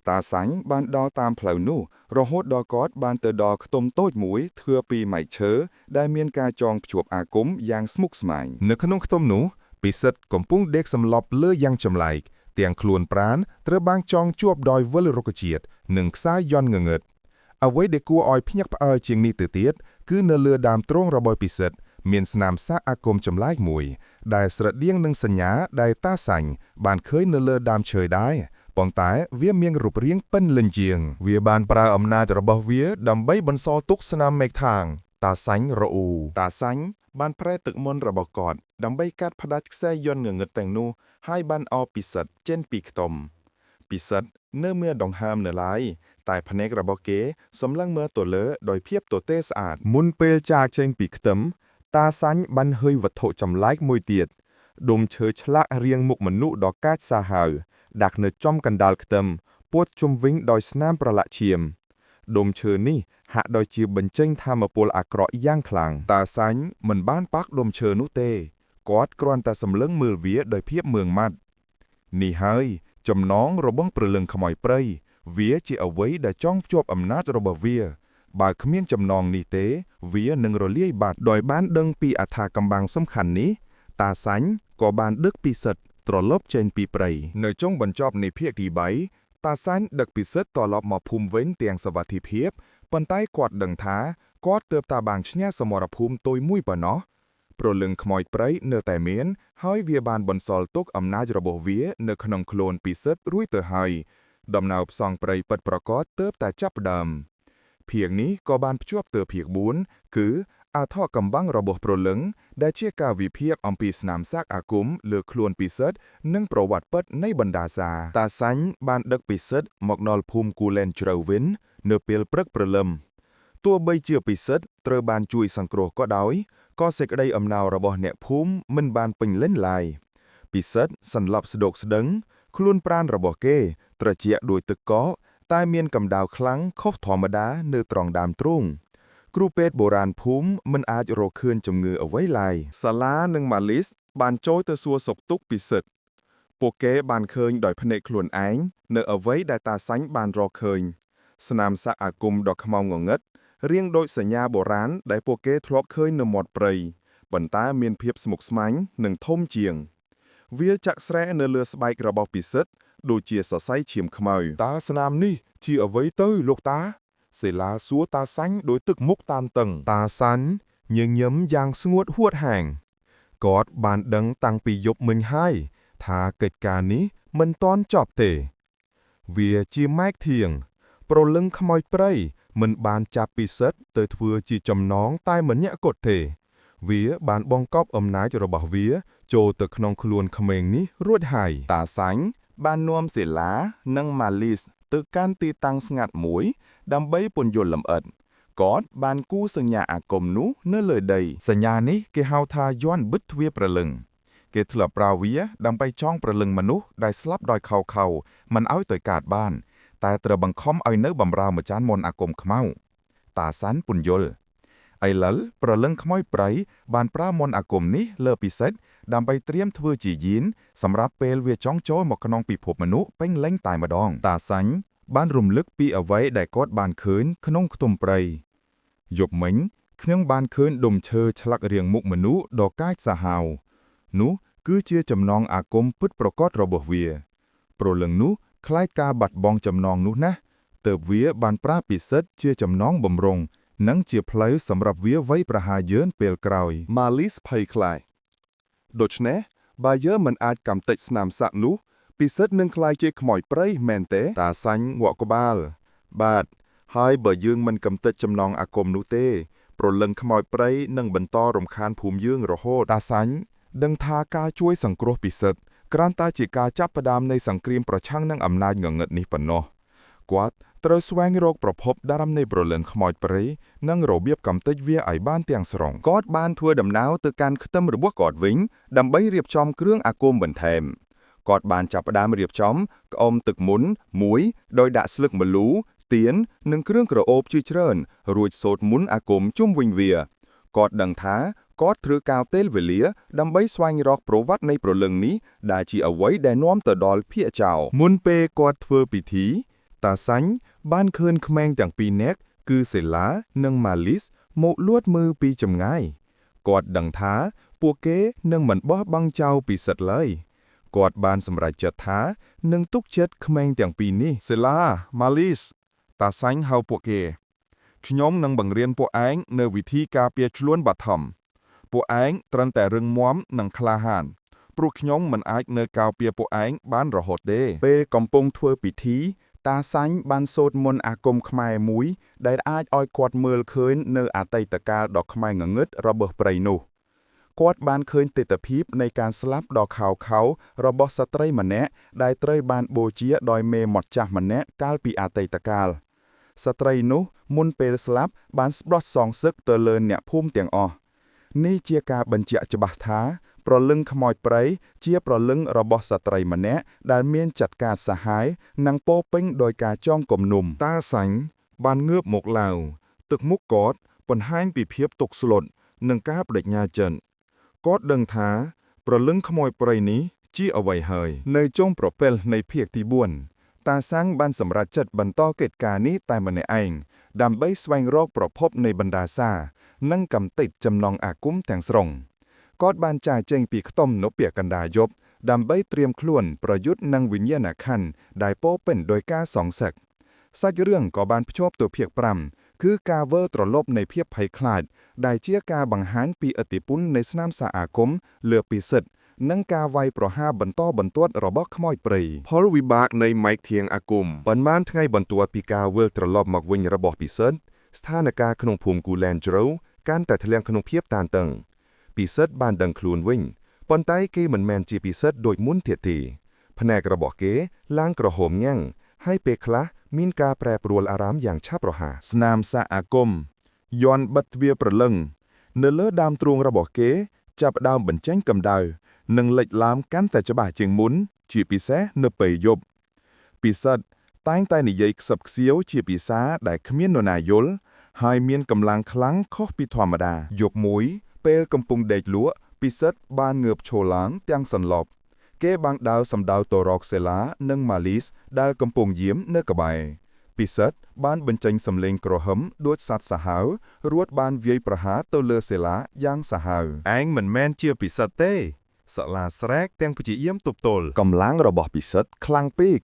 តាសាញ់បានដើរតាមផ្លូវនោះរហូតដល់គាត់បានទៅដល់ខ្ទមតូចមួយធ្វើពីមែកឈើដែលមានការចងភ្ជាប់អាគមយ៉ាងស្មុគស្មាញនៅក្នុងខ្ទមនោះពិសិដ្ឋកំពុងដេកសម្លប់លើយ៉ាងចម្លែកទាំងខ្លួនប្រាណត្រូវបានចងជាប់ដោយវិលរុក្ខជាតិនិងខ្សែយន្តងងឹតអ្វីដែលគួរឲ្យភ្ញាក់ផ្អើលជាងនេះទៅទៀតគឺនៅលើដើមទ្រង់របស់ពិសិដ្ឋមានស្នាមសាកអាគមចម្លែកមួយដែលស្រដៀងនឹងសញ្ញាដែលតាសាញ់បានឃើញនៅលើដើមឈើដែរប៉ុន្តែវាមានរូបរាងពេញលេញជាងវាបានប្រើអំណាចរបស់វាដើម្បីបន្សល់ទុកស្នាមមេឃថាងតាសាញ់រអ៊ូតាសាញ់បានប្រែទឹកមន្តរបស់គាត់ដើម្បីកាត់ផ្ដាច់ខ្សែយន្តងងឹតទាំងនោះហើយបានអោបពិសិដ្ឋចេញពីខ្ទមពិសិដ្ឋនៅមានដង្ហើមនៅឡើយតែភ្នែករបស់គេសម្លឹងមើលទៅលើដោយភាពទទេស្អាតមុនពេលចាកចេញពីខ្ទឹមតាសាញ់បានហុយវត្ថុចម្លែកមួយទៀតដុំឈើឆ្លាក់រាងមុខមនុស្សដ៏កាចសាហាវដាក់នៅចំកណ្ដាលខ្ទឹមពួតជុំវិញដោយស្នាមប្រឡាក់ឈាមដុំឈើនេះហាក់ដូចជាបញ្ចេញថាមពលអាក្រក់យ៉ាងខ្លាំងតាសាញ់មិនបានប៉ះដុំឈើនោះទេគាត់គ្រាន់តែសម្លឹងមើលវាដោយភាពមើងម៉ាត់នេះហើយចំណងរបស់ព្រលឹងខ្មោចព្រៃវាជាអ្វីដែលចង់ភ្ជាប់អំណាចរបស់វាបើគ្មានចំណងនេះទេវានឹងរលាយបាត់ដោយបានដឹងពីអថាកំបាំងសំខាន់នេះតាសាញ់ក៏បានដឹកពិសិដ្ឋត្រឡប់ចេញពីព្រៃនៅចុងបញ្ចប់នៃភាគទី3តាសាញ់ដឹកពិសិដ្ឋត្រឡប់មកភូមិវិញទាំងសុវត្ថិភាពប៉ុន្តែគាត់ដឹងថាគាត់ទើបតែបានឈ្នះសមរភូមិទុយមួយប៉ុណ្ណោះព្រលឹងខ្មោចព្រៃនៅតែមានហើយវាបានបន្សល់ទុកអំណាចរបស់វានៅក្នុងខ្លួនពិសិដ្ឋរួចទៅហើយដំណើរផ្សងព្រៃពិតប្រាកដទើបតែចាប់ផ្ដើមភាគនេះក៏បានភ្ជាប់ទៅភាគ4គឺអថោកំបាំងរបស់ព្រលឹងដែលជាការវិភាគអំពីស្នាមសាកអាគមលើខ្លួនពិសិដ្ឋនិងប្រវត្តិពិតនៃបណ្ដាសាតាសាញ់បានដឹកពិសិដ្ឋមកដល់ភូមិគូលែនជ្រៅវិញនៅពេលព្រឹកព្រលឹមទោះបីជាពិសិដ្ឋត្រូវបានជួយសង្គ្រោះក៏ដោយក៏សេចក្តីអំណោយរបស់អ្នកភូមិមិនបានពេញលេញឡើយពិសិដ្ឋសន្លប់ស្ដុកស្ដឹងខ្លួនប្រាណរបស់គេត្រជាក់ដូចទឹកកកតែមានកម្ដៅខ្លាំងខុសធម្មតានៅត្រង់ដើមទ្រូងគ្រូពេទ្យបុរាណភូមិមិនអាចរកឃើញជំងឺអ្វីឡើយសាឡានិងម៉ាលីសបានចូលទៅសួរសុខទុក្ខពិសិដ្ឋពួកគេបានឃើញដោយភ្នែកខ្លួនឯងនៅអ្វីដែលតាសាញ់បានរកឃើញស្នាមសាកអាគមដ៏ខ្មៅងងឹតរាងដូចសញ្ញាបុរាណដែលពួកគេធ្លាប់ឃើញនៅមាត់ព្រៃប៉ុន្តែមានភាពស្មុគស្មាញនិងធំជាងវាចាក់ស្រែនៅលើស្បែករបស់ពិសិដ្ឋដូចជាសរសៃឈាមខ្មៅតើស្នាមនេះជាអ្វីទៅលោកតាសេឡាសួរតាសាញ់ដោយទឹកមុខតានតឹងតាសាញ់ញញឹមយ៉ាងស្ងួតហួតហែងគាត់បានដឹងតាំងពីយប់មិញហើយថាកិច្ចការនេះមិនទាន់ចប់ទេវាជាម៉ែកធៀងព្រលឹងខ្មោចព្រៃមិនបានចាប់ពិសិដ្ឋទៅធ្វើជាចំណងតែម្នាក់គត់ទេវាបានបង្កប់អំណាចរបស់វាចូលទៅក្នុងខ្លួនក្មេងនេះរួចហើយតាសាញ់បាននាំសេឡានិងម៉ាលីសទៅកាន់ទីតាំងស្ងាត់មួយដើម្បីពន្យល់លម្អិតគាត់បានគូសសញ្ញាអាគមនោះនៅលើដីសញ្ញានេះគេហៅថាយ័ន្តបិទទ្វារព្រលឹងគេធ្លាប់ប្រើវាដើម្បីចងព្រលឹងមនុស្សដែលស្លាប់ដោយខៅមិនឲ្យទៅកើតបានតែត្រូវបង្ខំឲ្យនៅបម្រើម្ចាស់មន្តអាគមខ្មៅតាសាញ់ពន្យល់ឥឡូវព្រលឹងខ្មោចព្រៃបានប្រើមន្តអាគមនេះលើពិសិដ្ឋដើម្បីត្រៀមធ្វើជាយានសម្រាប់ពេលវាចង់ចូលមកក្នុងពិភពមនុស្សពេញលេញតែម្ដងតាសាញ់បានរំលឹកពីអ្វីដែលគាត់បានឃើញក្នុងខ្ទមព្រៃយប់មិញខ្ញុំបានឃើញដុំឈើឆ្លាក់រាងមុខមនុស្សដ៏កាចសាហាវនោះគឺជាចំណងអាគមពិតប្រាកដរបស់វាព្រលឹងនោះខ្លាចការបាត់បង់ចំណងនោះណាស់ទើបវាបានប្រើពិសិដ្ឋជាចំណងបំរុងនិងជាផ្លូវសម្រាប់វាវ័យប្រហារយើងពេលក្រោយម៉ាលីសភ័យខ្លាចដូច្នេះបើយើងមិនអាចកំទេចស្នាមសាក់នោះពិសិដ្ឋនឹងក្លាយជាខ្មោចព្រៃមែនទេតាសាញ់ងក់ក្បាលបាទហើយបើយើងមិនកំទេចចំណងអាគមនោះទេព្រលឹងខ្មោចព្រៃនឹងបន្តរំខានភូមិយើងរហូតតាសាញ់ដឹងថាការជួយសង្គ្រោះពិសិដ្ឋគ្រាន់តែជាការចាប់ផ្ដើមនៃសង្គ្រាមប្រឆាំងនឹងអំណាចងងឹតនេះប៉ុណ្ណោះគាត់ត្រូវស្វែងរកប្រភពដើមនៃព្រលឹងខ្មោចព្រៃនិងរបៀបកំទេចវាឲ្យបានទាំងស្រុងគាត់បានធ្វើដំណើរទៅកាន់ខ្ទឹមរបស់គាត់វិញដើម្បីរៀបចំគ្រឿងអាគមបន្ថែមគាត់បានចាប់ផ្ដើមរៀបចំក្អមទឹកមុនមួយដោយដាក់ស្លឹកម្លូទៀននិងគ្រឿងក្រអូបជាច្រើនរួចសូត្រមន្តអាគមជុំវិញវាគាត់ដឹងថា គាត់ត្រូវការពេលវេលាដើម្បីស្វែងរកប្រវត្តិនៃព្រលឹងនេះដែលជាអ្វីដែលនាំទៅដល់ភាគចោល មុនពេលគាត់ធ្វើពិធី តាសាញ់បានឃើញក្មេងទាំងពីរនាក់គឺសេឡានិងម៉ាលីសមកលួចមើលពីចម្ងាយគាត់ដឹងថាពួកគេនឹងមិនបោះបង់ចោលពិសិដ្ឋឡើយគាត់បានសម្រេចចិត្តថានឹងទុកចិត្តក្មេងទាំងពីរនេះសេឡាម៉ាលីសតាសាញ់ហៅពួកគេខ្ញុំនឹងបង្រៀនពួកឯងនៅវិធីការពារខ្លួនបឋមពួកឯងត្រឹមតែរឹងមាំនិងក្លាហានព្រោះខ្ញុំមិនអាចនៅការពារពួកឯងបានរហូតទេពេលកំពុងធ្វើពិធីតាសាញ់បានសូត្រមន្តអាគមខ្មែរមួយដែលអាចឲ្យគាត់មើលឃើញនៅអតីតកាលដ៏ខ្មៅងងឹតរបស់ព្រៃនោះគាត់បានឃើញទិដ្ឋភាពនៃការស្លាប់ដ៏ខៅខៅរបស់ស្ត្រីម្នាក់ដែលត្រូវបានបូជាដោយមេមត់ចាស់ម្នាក់កាលពីអតីតកាលស្ត្រីនោះមុនពេលស្លាប់បានស្បោះសងសឹកទៅលើអ្នកភូមិទាំងអស់នេះជាការបញ្ជាក់ច្បាស់ថាព្រលឹងខ្មោចព្រៃជាព្រលឹងរបស់ស្ត្រីម្នាក់ដែលមានចិត្តកាចសាហាវនិងពោរពេញដោយការចងគំនុំតាសាញ់បានងើបមកឡើងទឹកមុខគាត់បង្ហាញពីភាពទុក្ខស្លុតនិងការបដិញ្ញាចិត្តគាត់ដឹងថាព្រលឹងខ្មោចព្រៃនេះជាអ្វីហើយនៅចុងប្រពេលនៃភាគទី4តាសាំងបានសម្រេចចិត្តបន្តកិច្ចការនេះតែម្នាក់ឯងដើម្បីស្វែងរកប្រភពនៃបណ្ដាសានិងកំទេចចំណងអាគមទាំងស្រុងគាត់បានចាកចេញពីខ្ទមនៅពាក់កណ្ដាលយប់ដើម្បីត្រៀមខ្លួនប្រយុទ្ធនឹងវិញ្ញាណក្ខន្ធដែលពោរពេញដោយការសងសឹកសាច់រឿងក៏បានភ្ជាប់ទៅភាគ5គឺការវិលត្រឡប់នៃភាពភ័យខ្លាចដែលជាការបង្ហាញពីឥទ្ធិពលនៃស្នាមសាអាគមលើពិសិដ្ឋនិងការវាយប្រហារបន្តបន្ទាប់របស់ខ្មោចព្រៃផលវិបាកនៃម៉ែកធៀងអាគមប៉ុន្មានថ្ងៃបន្ទាប់ពីការវិលត្រឡប់មកវិញរបស់ពិសិដ្ឋស្ថានភាពក្នុងភូមិគូលែនជ្រៅកាន់តែធ្លាក់ក្នុងភាពតានតឹងពិសិដ្ឋបានដឹងខ្លួនវិញប៉ុន្តែគេមិនមែនជាពិសិដ្ឋដូចមុនទៀតទេភ្នែករបស់គេឡើងក្រហមញ៉ាំងហើយពេលខ្លះមានការប្រែប្រួលអារម្មណ៍យ៉ាងឆាប់រហ័សស្នាមសាអាគមយន់បិទទ្វារព្រលឹងនៅលើដើមទ្រូងរបស់គេចាប់ផ្ដើមបញ្ចេញកម្ដៅនិងលេចឡើងកាន់តែច្បាស់ជាងមុនជាពិសេសនៅពេលយប់ពិសិដ្ឋតែងតែនិយាយខ្សឹបខ្សៀវជាភាសាដែលគ្មាននរណាយល់ហើយមានកម្លាំងខ្លាំងខុសពីធម្មតាយប់មួយពេលកំពុងដេកលក់ពិសិដ្ឋបានងើបឈរឡើងទាំងសន្លប់គេបានដើរសំដៅទៅរកសេឡានិងម៉ាលីសដែលកំពុងយាមនៅក្បែរពិសិដ្ឋបានបញ្ចេញសំឡេងក្រហមដូចសត្វសាហាវរួចបានវាយប្រហារទៅលើសេឡាយ៉ាងសាហាវឯងមិនមែនជាពិសិដ្ឋទេសាឡាស្រែកទាំងព្យាយាមទប់ទល់កម្លាំងរបស់ពិសិដ្ឋខ្លាំងពេក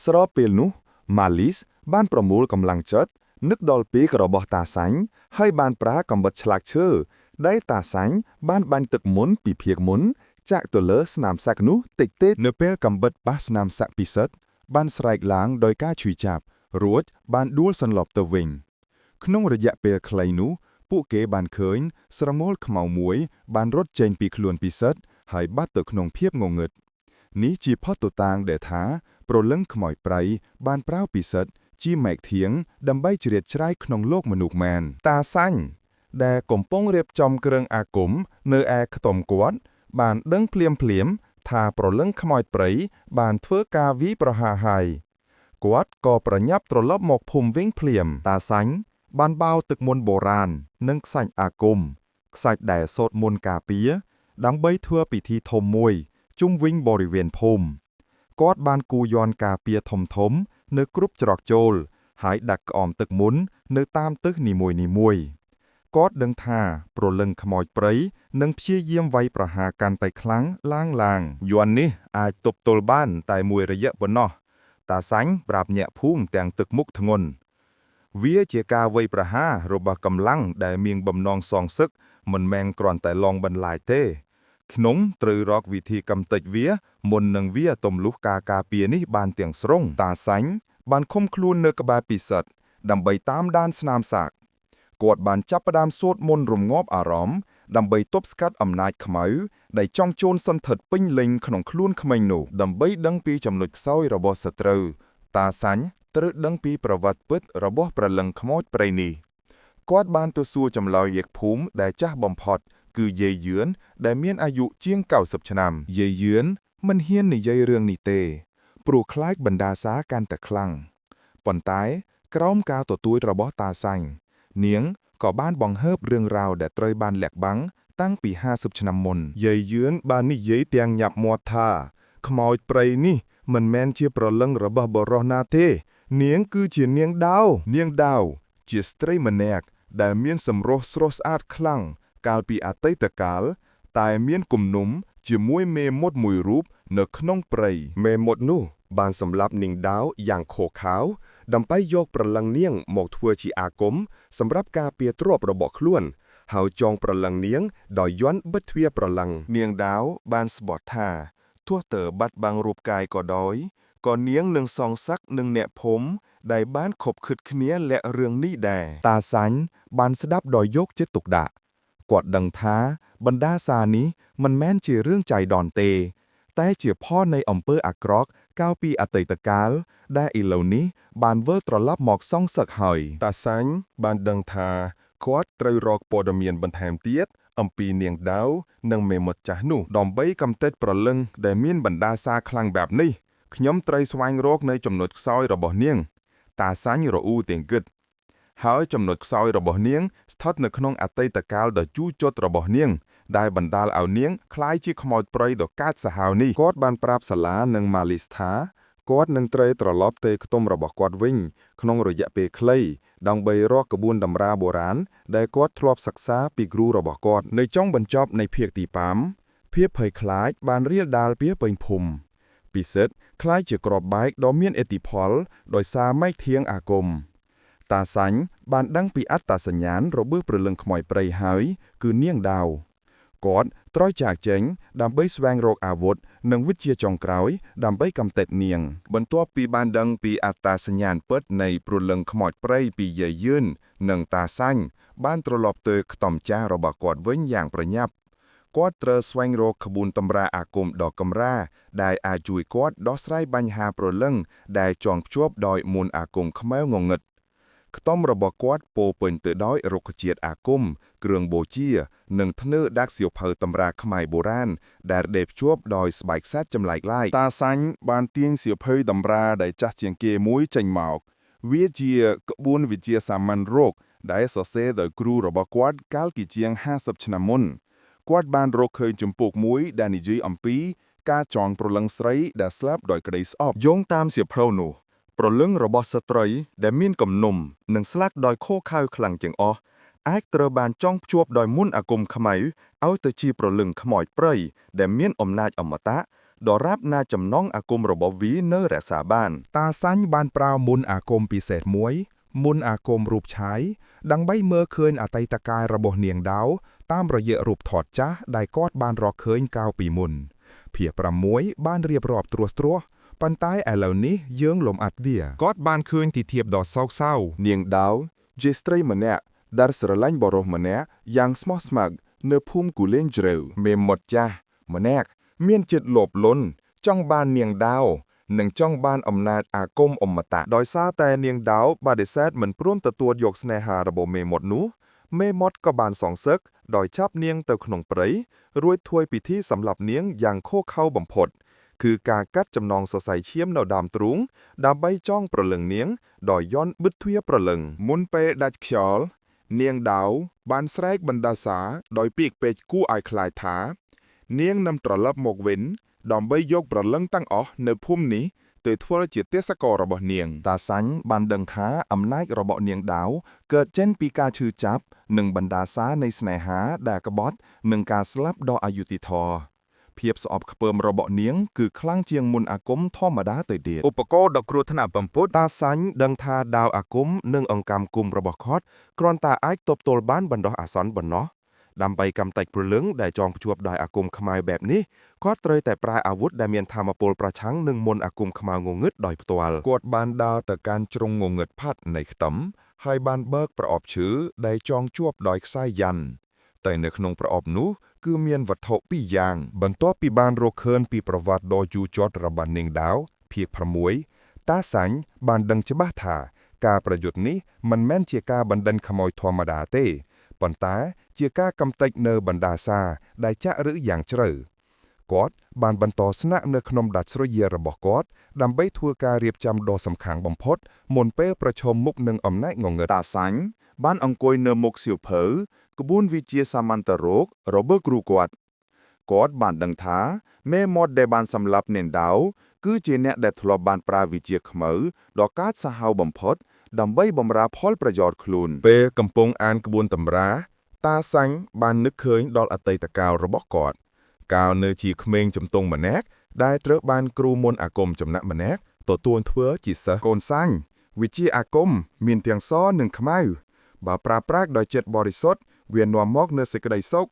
ស្របពេលនោះម៉ាលីសបានប្រមូលកម្លាំងចិត្តនឹកដល់ពេករបស់តាសាញ់ហើយបានប្រើកំបិតឆ្លាក់ឈើដែលតាសាញ់បានបាញ់ទឹកមុនពីភៀកមុនចាក់ទៅលើស្នាមសាក់នោះតិចទេនៅពេលកំបិតប៉ះស្នាមសាក់ពិសិដ្ឋបានស្រែកឡើងដោយការឈឺចាប់រួចបានដួលសន្លប់ទៅវិញក្នុងរយៈពេលខ្លីនោះពួកគេបានឃើញស្រមោលខ្មៅមួយបានរត់ចេញពីខ្លួនពិសិដ្ឋហើយបាត់ទៅក្នុងភាពងងឹតនេះជាផុសតាងដែលថាព្រលឹងខ្មោចព្រៃបានប្រើពិសិដ្ឋជាម៉ែកធៀងដើម្បីជ្រៀតជ្រែកក្នុងโลกមនុស្សមែនតាសាញ់ដែលកំពុងរៀបចំគ្រឿងអាគមនៅឯខ្ទមគាត់បានដឹងភ្លាមថាព្រលឹងខ្មោចព្រៃបានធ្វើការវាយប្រហារហើយគាត់ក៏ប្រញាប់ត្រឡប់មកភូមិវិញភ្លាមតាសាញ់បានបោរទឹកមន្តបុរាណនិងខ្សាច់អាគមខ្សាច់ដែលសូត្រមន្តការពារដើម្បីធ្វើពិធីធំមួយជុំវិញបរិវេណភូមិគាត់បានគូរយ័ន្តការពារធំនៅគ្រប់ច្រកចូលហើយដាក់ក្អមទឹកមន្តនៅតាមទិសនីមួយគាត់ដឹងថាព្រលឹងខ្មោចព្រៃនឹងព្យាយាមវាយប្រហារកាន់តែខ្លាំងឡើងយ័ន្តនេះអាចទប់ទល់បានតែមួយរយៈប៉ុណ្ណោះតាសាញ់ប្រាប់ញាក់ភូមិទាំងទឹកមុខធ្ងន់វាជាការវាយប្រហាររបស់កម្លាំងដែលមានបំណងសងសឹកមិនមែនគ្រាន់តែឡងបន្លាយទេខ្ញុំត្រូវរកវិធីកំទេចវាមុននឹងវាទម្លុះការពារនេះបានទាំងស្រុងតាសាញ់បានឃុំខ្លួននៅក្បែរពិសិដ្ឋដើម្បីតាមដានស្នាមសាកគាត់បានចាប់ផ្ដើមសូត្រមន្តរងាប់អារម្មណ៍ដើម្បីទប់ស្កាត់អំណាចខ្មៅដែលចង់ចូលសន្ធិដ្ឋពេញលេញក្នុងខ្លួនក្មេងនោះដើម្បីដឹងពីចំណុចខ្សោយរបស់សត្រូវតាសាញ់ត្រូវដឹងពីប្រវត្តិពិតរបស់ព្រលឹងខ្មោចព្រៃនេះគាត់បានទៅសួរចម្លើយយកភូមិដែលចាស់បំផុតគឺយាយយឿនដែលមានអាយុជាង90ឆ្នាំយាយយឿនមិនហ៊ាននិយាយរឿងនេះទេព្រោះខ្លាចបណ្ដាសាកាន់តែខ្លាំងប៉ុន្តែក្រោមការទទូចរបស់តាសាញ់នាងក៏បានបង្ហើបរឿងរ៉ាវដែលត្រូវបានលាក់បាំង តាំងពី50ឆ្នាំមុនយាយយឿនបាននិយាយទាំងញាប់មាត់ថាខ្មោចព្រៃនេះមិនមែនជាប្រលឹងរបស់បរិសណាទេនាងគឺជានាងដាវជាស្ត្រីម្នាក់ដែលមានសម្រស់ស្រស់ស្អាតខ្លាំងកាលពីអតីតកាលតែមានគំនុំជាមួយមេមត់មួយរូបនៅក្នុងព្រៃមេមត់នោះបានសម្លាប់នាងដាវយ៉ាងខុសខើដើម្បីយកប្រលឹងនាងមកធ្វើជាអាគមសម្រាប់ការពារទ្រព្យរបស់ខ្លួនហើយចងប្រលឹងនាងដោយយន្តបិទទ្វារប្រលឹងនាងដាវបានស្បត់ថាទោះតើបាត់បង់រូបកាយក៏ដោយក៏នាងនឹងសងសឹកនឹងអ្នកភូមិដែលបានខົບខិតគ្នាលាក់រឿងនេះដែរតាសាញ់បានស្ដាប់ដោយយកចិត្តទុកដាក់គាត់ដឹងថាបណ្ដាសានេះមិនមែនជារឿងចៃដន្យទេតែជាផលនៃអំពើអាក្រក់កាលពីអតីតកាលដែលឥឡូវនេះបានវិលត្រឡប់មកសងសឹកហើយតាសាញ់បានដឹងថាគាត់ត្រូវរកព័ត៌មានបន្ថែមទៀតអំពីនាងដាវនិងមេមត់ចាស់នោះដើម្បីកំទេចប្រលឹងដែលមានបណ្ដាសាខ្លាំងបែបនេះខ្ញុំត្រូវស្វែងរកនៅចំណុចខ្សោយរបស់នាងតាសាញ់រអ៊ូទាំងគិតហើយចំណុចខ្សោយរបស់នាងស្ថិតនៅក្នុងអតីតកាលដ៏ជូរចត់របស់នាងដែលបណ្ដាលឲ្យនាងคล้ายជាខ្មោចព្រៃដ៏កាចសាហាវនេះគាត់បានប្រាប់សាឡានិងម៉ាលីសថាគាត់នឹងត្រូវត្រឡប់ទៅខ្ទមរបស់គាត់វិញក្នុងរយៈពេលខ្លីដើម្បីរកក្បួនតម្រាបុរាណដែលគាត់ធ្លាប់សិក្សាពីគ្រូរបស់គាត់នៅចុងបញ្ចប់នៃភាគទី5ភាពភ័យខ្លាចបានរាលដាលពីពេញភូមិពិសិដ្ឋคล้ายជាក្របបែកដ៏មានឥទ្ធិពលដោយសារម៉ែកធៀងអាគមតាសាញ់បានដឹងពីអត្តសញ្ញាណរបស់ព្រលឹងខ្មោចព្រៃហើយគឺនាងដាវគាត់ត្រូវចាកចេញដើម្បីស្វែងរកអាវុធនិងវិជ្ជាចុងក្រោយដើម្បីកំទេចនាងបន្ទាប់ពីបានដឹងពីអត្តសញ្ញាណពិតនៃព្រលឹងខ្មោចព្រៃពីយាយយឿននិងតាសាញ់បានត្រឡប់ទៅខ្ទមចាស់របស់គាត់វិញយ៉ាងប្រញាប់គាត់ត្រូវស្វែងរកក្បួនតម្រាអាគមដ៏កម្រាដែលអាចជួយគាត់ដោះស្រាយបញ្ហាព្រលឹងដែលចងភ្ជាប់ដោយមន្តអាគមខ្មៅងងឹតខ្ទមរបស់គាត់ពោពេញទៅដោយរុក្ខជាតិអាគមគ្រឿងបូជានិងធ្នើដាក់សៀវភៅតម្រាខ្មែរបុរាណដែលដេរភ្ជាប់ដោយស្បែកខ្សាច់ចម្លែកឡាយតាសាញ់បានទាញសៀវភៅតម្រាដែលចាស់ជាងគេមួយចេញមកវាជាក្បួនវិទ្យាសាមញ្ញរកដែលសរសេរដោយគ្រូរបស់គាត់កាលពីជាង50ឆ្នាំមុនគាត់បានរកឃើញជំពូកមួយដែលនិយាយអំពីការចងព្រលឹងស្រីដែលស្លាប់ដោយក្តីស្អប់យោងតាមសៀវភៅនោះព្រលឹងរបស់ស្ត្រីដែលមានគំនុំនិងស្លាប់ដោយខូខៅខ្លាំងជាងអស់អាចត្រូវបានចងភ្ជាប់ដោយមន្តអាគមខ្មៅឲ្យទៅជាព្រលឹងខ្មោចព្រៃដែលមានអំណាចអមតៈដរាបណាចំណងអាគមរបស់វានៅរក្សាបានតាសាញ់បានប្រើមន្តអាគមពិសេសមួយមន្តអាគមរូបឆាយដើម្បីមើលឃើញអតីតកាលរបស់នាងដាវតាមរយៈរូបថតចាស់ដែលគាត់បានរកឃើញកាលពីមុនភាគ6បានរៀបរាប់ត្រួសត្រាសប៉ុន្តែឥឡូវនេះយើងលំអិតវាគាត់បានឃើញទីធៀបដ៏សោកសៅនាងដាវជាស្ត្រីម្នាក់ដែលស្រឡាញ់បរិសម្នាក់យ៉ាងស្មោះស្ម័គ្រនៅភូមិគូលែងជ្រៅមេមត់ចាស់ម្នាក់មានចិត្តលោភលន់ចង់បាននាងដាវនិងចង់បានអំណាចអាគមអមតៈដោយសារតែនាងដាវបដិសេធមិនព្រមទទួលយកស្នេហារបស់មេមត់នោះមេមត់ក៏បានសងសឹកដោយចាប់នាងទៅក្នុងព្រៃរួចធ្វើពិធីសម្លាប់នាងយ៉ាងឃោរឃៅបំផុតគឺការកាត់ចំណងសរសៃឈាមនៅដើមទ្រូងដើម្បីចងព្រលឹងនាងដោយយន្តបិទទ្វារព្រលឹងមុនពេលដាច់ខ្យល់នាងដាវបានស្រែកបណ្ដាសាដោយពាក្យពេចន៍គួរឲ្យខ្លាចថានាងនឹងត្រឡប់មកវិញដើម្បីយកព្រលឹងទាំងអស់នៅភូមិនេះទៅធ្វើជាទេសកលរបស់នាងតាសាញ់បានដឹងថាអំណាចរបស់នាងដាវកើតចេញពីការឈឺចាប់និងបណ្ដាសានៃស្នេហាដែលក្បត់និងការស្លាប់ដ៏អយុត្តិធម៌ភាពស្អប់ខ្ពើមរបស់នាងគឺខ្លាំងជាងមន្តអាគមធម្មតាទៅទៀតឧបករណ៍ដ៏គ្រោះថ្នាក់បំផុតតាសាញ់ដឹងថាដាវអាគមនិងអង្កាមគុំរបស់គាត់គ្រាន់តែអាចទប់ទល់បានបណ្ដោះអាសន្នប៉ុណ្ណោះដើម្បីកំទេចព្រលឹងដែលចងភ្ជាប់ដោយអាគមខ្មៅបែបនេះគាត់ត្រូវតែប្រើអាវុធដែលមានថាមពលប្រឆាំងនឹងមន្តអាគមខ្មៅងងឹតដោយផ្ទាល់គាត់បានដើរទៅកាន់ជ្រុងងងឹតផាត់នៃខ្ទឹមហើយបានបើកប្រអប់ឈើដែលចងជាប់ដោយខ្សែយ៉ាន់តែនៅក្នុងប្រអប់នោះគឺមានវត្ថុ2យ៉ាងបន្ទាប់ពីបានរកឃើញពីប្រវត្តិដ៏យូរជាប់របស់នាងដាវភាគ6តាសាញ់បានដឹងច្បាស់ថាការប្រយុទ្ធនេះមិនមែនជាការបណ្ដេញខ្មោចធម្មតាទេប៉ុន្តែជាការកំទេចនៅបណ្ដាសាដែលចាក់ឫសយ៉ាងជ្រៅគាត់បានបន្តស្នាក់នៅក្នុងដាច់ស្រយាលរបស់គាត់ដើម្បីធ្វើការរៀបចំដ៏សំខាន់បំផុតមុនពេលប្រឈមមុខនឹងអំណាចងងឹតតាសាញ់បានអង្គុយនៅមុខសៀវភៅ ក្បួនវិទ្យាសាមន្តរោគរបស់គ្រូគាត់បានដឹងថាមេមត់ដែលបានសម្លាប់នេនដាវគឺជាអ្នកដែលធ្លាប់បានប្រើវិជ្ជាខ្មៅដ៏កាចសាហាវបំផុតដើម្បីបម្រើផលប្រយោជន៍ខ្លួនពេលកំពុងអានក្បួនតម្រាតាសាញ់បាននឹកឃើញដល់អតីតកាលរបស់គាត់កាលនៅជាក្មេងជំទង់ម្នាក់ដែលត្រូវបានគ្រូមន្តអាគមចំណាក់ម្នាក់ទទួលធ្វើជាសិស្សកូនសាញ់វិជ្ជាអាគមមានទាំងសនិងខ្មៅបើប្រើប្រាស់ដោយចិត្តបរិសុទ្ធវានាំមកនូវសេចក្តីសុខ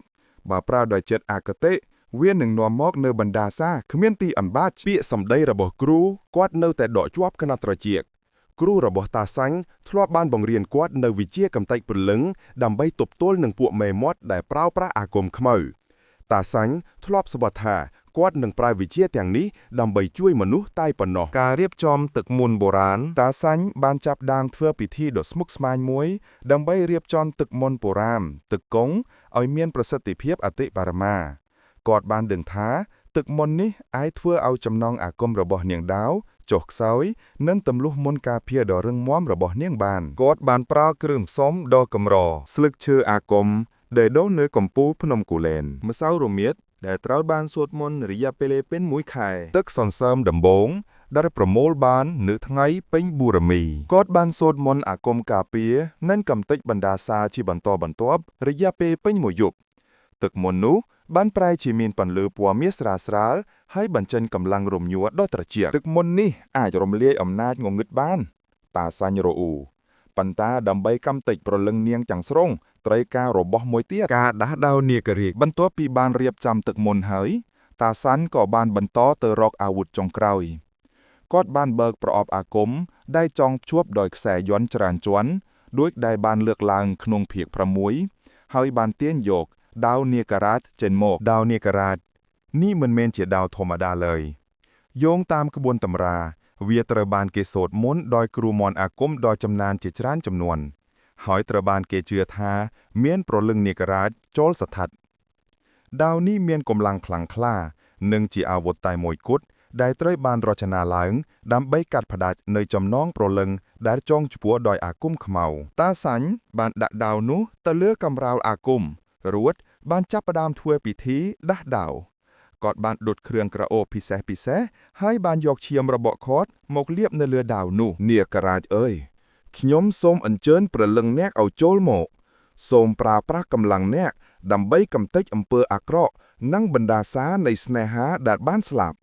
បើប្រើដោយចិត្តអគតិវានឹងនាំមកនូវបណ្ដាសាគ្មានទីអន្បាចពាក្យសម្ដីរបស់គ្រូគាត់នៅតែដកជាប់កណាត់ត្រចៀកគ្រូរបស់តាសាញ់ធ្លាប់បានបង្រៀនគាត់នៅវិជ្ជាកំទេចព្រលឹងដើម្បីទប់ទល់នឹងពួកមេមត់ដែលប្រើប្រាស់អាគមខ្មៅតាសាញ់ធ្លាប់ស្បត់ថាគាត់នឹងប្រើវិជ្ជាទាំងនេះដើម្បីជួយមនុស្សតែប៉ុណ្ណោះការរៀបចំទឹកមន្តបុរាណតាសាញ់បានចាប់ផ្ដើមធ្វើពិធីដ៏ស្មុគស្មាញមួយដើម្បីរៀបចំទឹកមន្តបុរាណទឹកគង់ឲ្យមានប្រសិទ្ធភាពអតិបរមាគាត់បានដឹងថាទឹកមន្តនេះអាចធ្វើឲ្យចំណងអាគមរបស់នាងដាវចុះខ្សោយនិងទម្លុះមន្តការពារដ៏រឹងមាំរបស់នាងបានគាត់បានប្រើគ្រឿងផ្សំដ៏កម្រស្លឹកឈើអាគមដែលដុះនៅកំពូលភ្នំគូលែនម្សៅរមៀតដែលត្រូវបានសូត្រមន្តរយៈពេលពេញ1ខែទឹកសន្សើមដំបងដែលប្រមូលបាននៅថ្ងៃពេញបូរមីគាត់បានសូត្រមន្តអាគមការពារនិងកំទេចបណ្ដាសាជាបន្តបន្ទាប់រយៈពេលពេញមួយយប់ទឹកមន្តនោះបានប្រែជាមានពន្លឺពណ៌មាសស្រាលៗហើយបញ្ចេញកម្លាំងរំញ័រដ៏ត្រជាក់ទឹកមន្តនេះអាចរំលាយអំណាចងងឹតបានតាសាញ់រអ៊ូប៉ុន្តែដើម្បីកំទេចប្រលឹងនាងទាំងស្រុងត្រូវការរបស់មួយទៀតការដាស់ដោនាគរាជបន្ទាប់ពីបានរៀបចំទឹកមន្តហើយតាសាញ់ក៏បានបន្តទៅរកអាវុធចុងក្រោយគាត់បានបើកប្រអប់អាគមដែលចងភ្ជាប់ដោយខ្សែយន្តច្រើនជាន់ដូចដែលបានលើកឡើងក្នុងភាគ6ហើយបានទាញយកដាវនាគរាជចេញមកដាវនាគរាជនេះមិនមែនជាដាវធម្មតាឡើយយោងតាមក្បួនតម្រាវាត្រូវបានគេសូត្រមន្តដោយគ្រូមន្តអាគមដ៏ចំណានជាច្រើនចំនួនហើយត្រូវបានគេជឿថាមានព្រលឹងនាគរាជចូលស្ថិតដាវនេះមានកម្លាំងខ្លាំងក្លានិងជាអាវុធតែមួយគត់ដែលត្រូវបានរចនាឡើងដើម្បីកាត់ផ្តាច់នៅចំណងព្រលឹងដែលចងឆ្ពោះដោយអាគមខ្មៅតាសាញ់បានដាក់ដាវនោះទៅលើកំរាលអាគមរួចបានចាប់ផ្ដើមធ្វើពិធីដាស់ដាវគាត់បានដុតគ្រឿងក្រអូបពិសេសហើយបានយកឈាមរបស់គាត់មកលាបនៅលើដាវនោះនាគរាជអើយខ្ញុំសូមអញ្ជើញព្រលឹងអ្នកឲ្យចូលមកសូមប្រើប្រាស់កម្លាំងអ្នកដើម្បីកំទេចអំពើអាក្រក់និងបណ្ដាសានៃស្នេហាដែលបានស្លាប់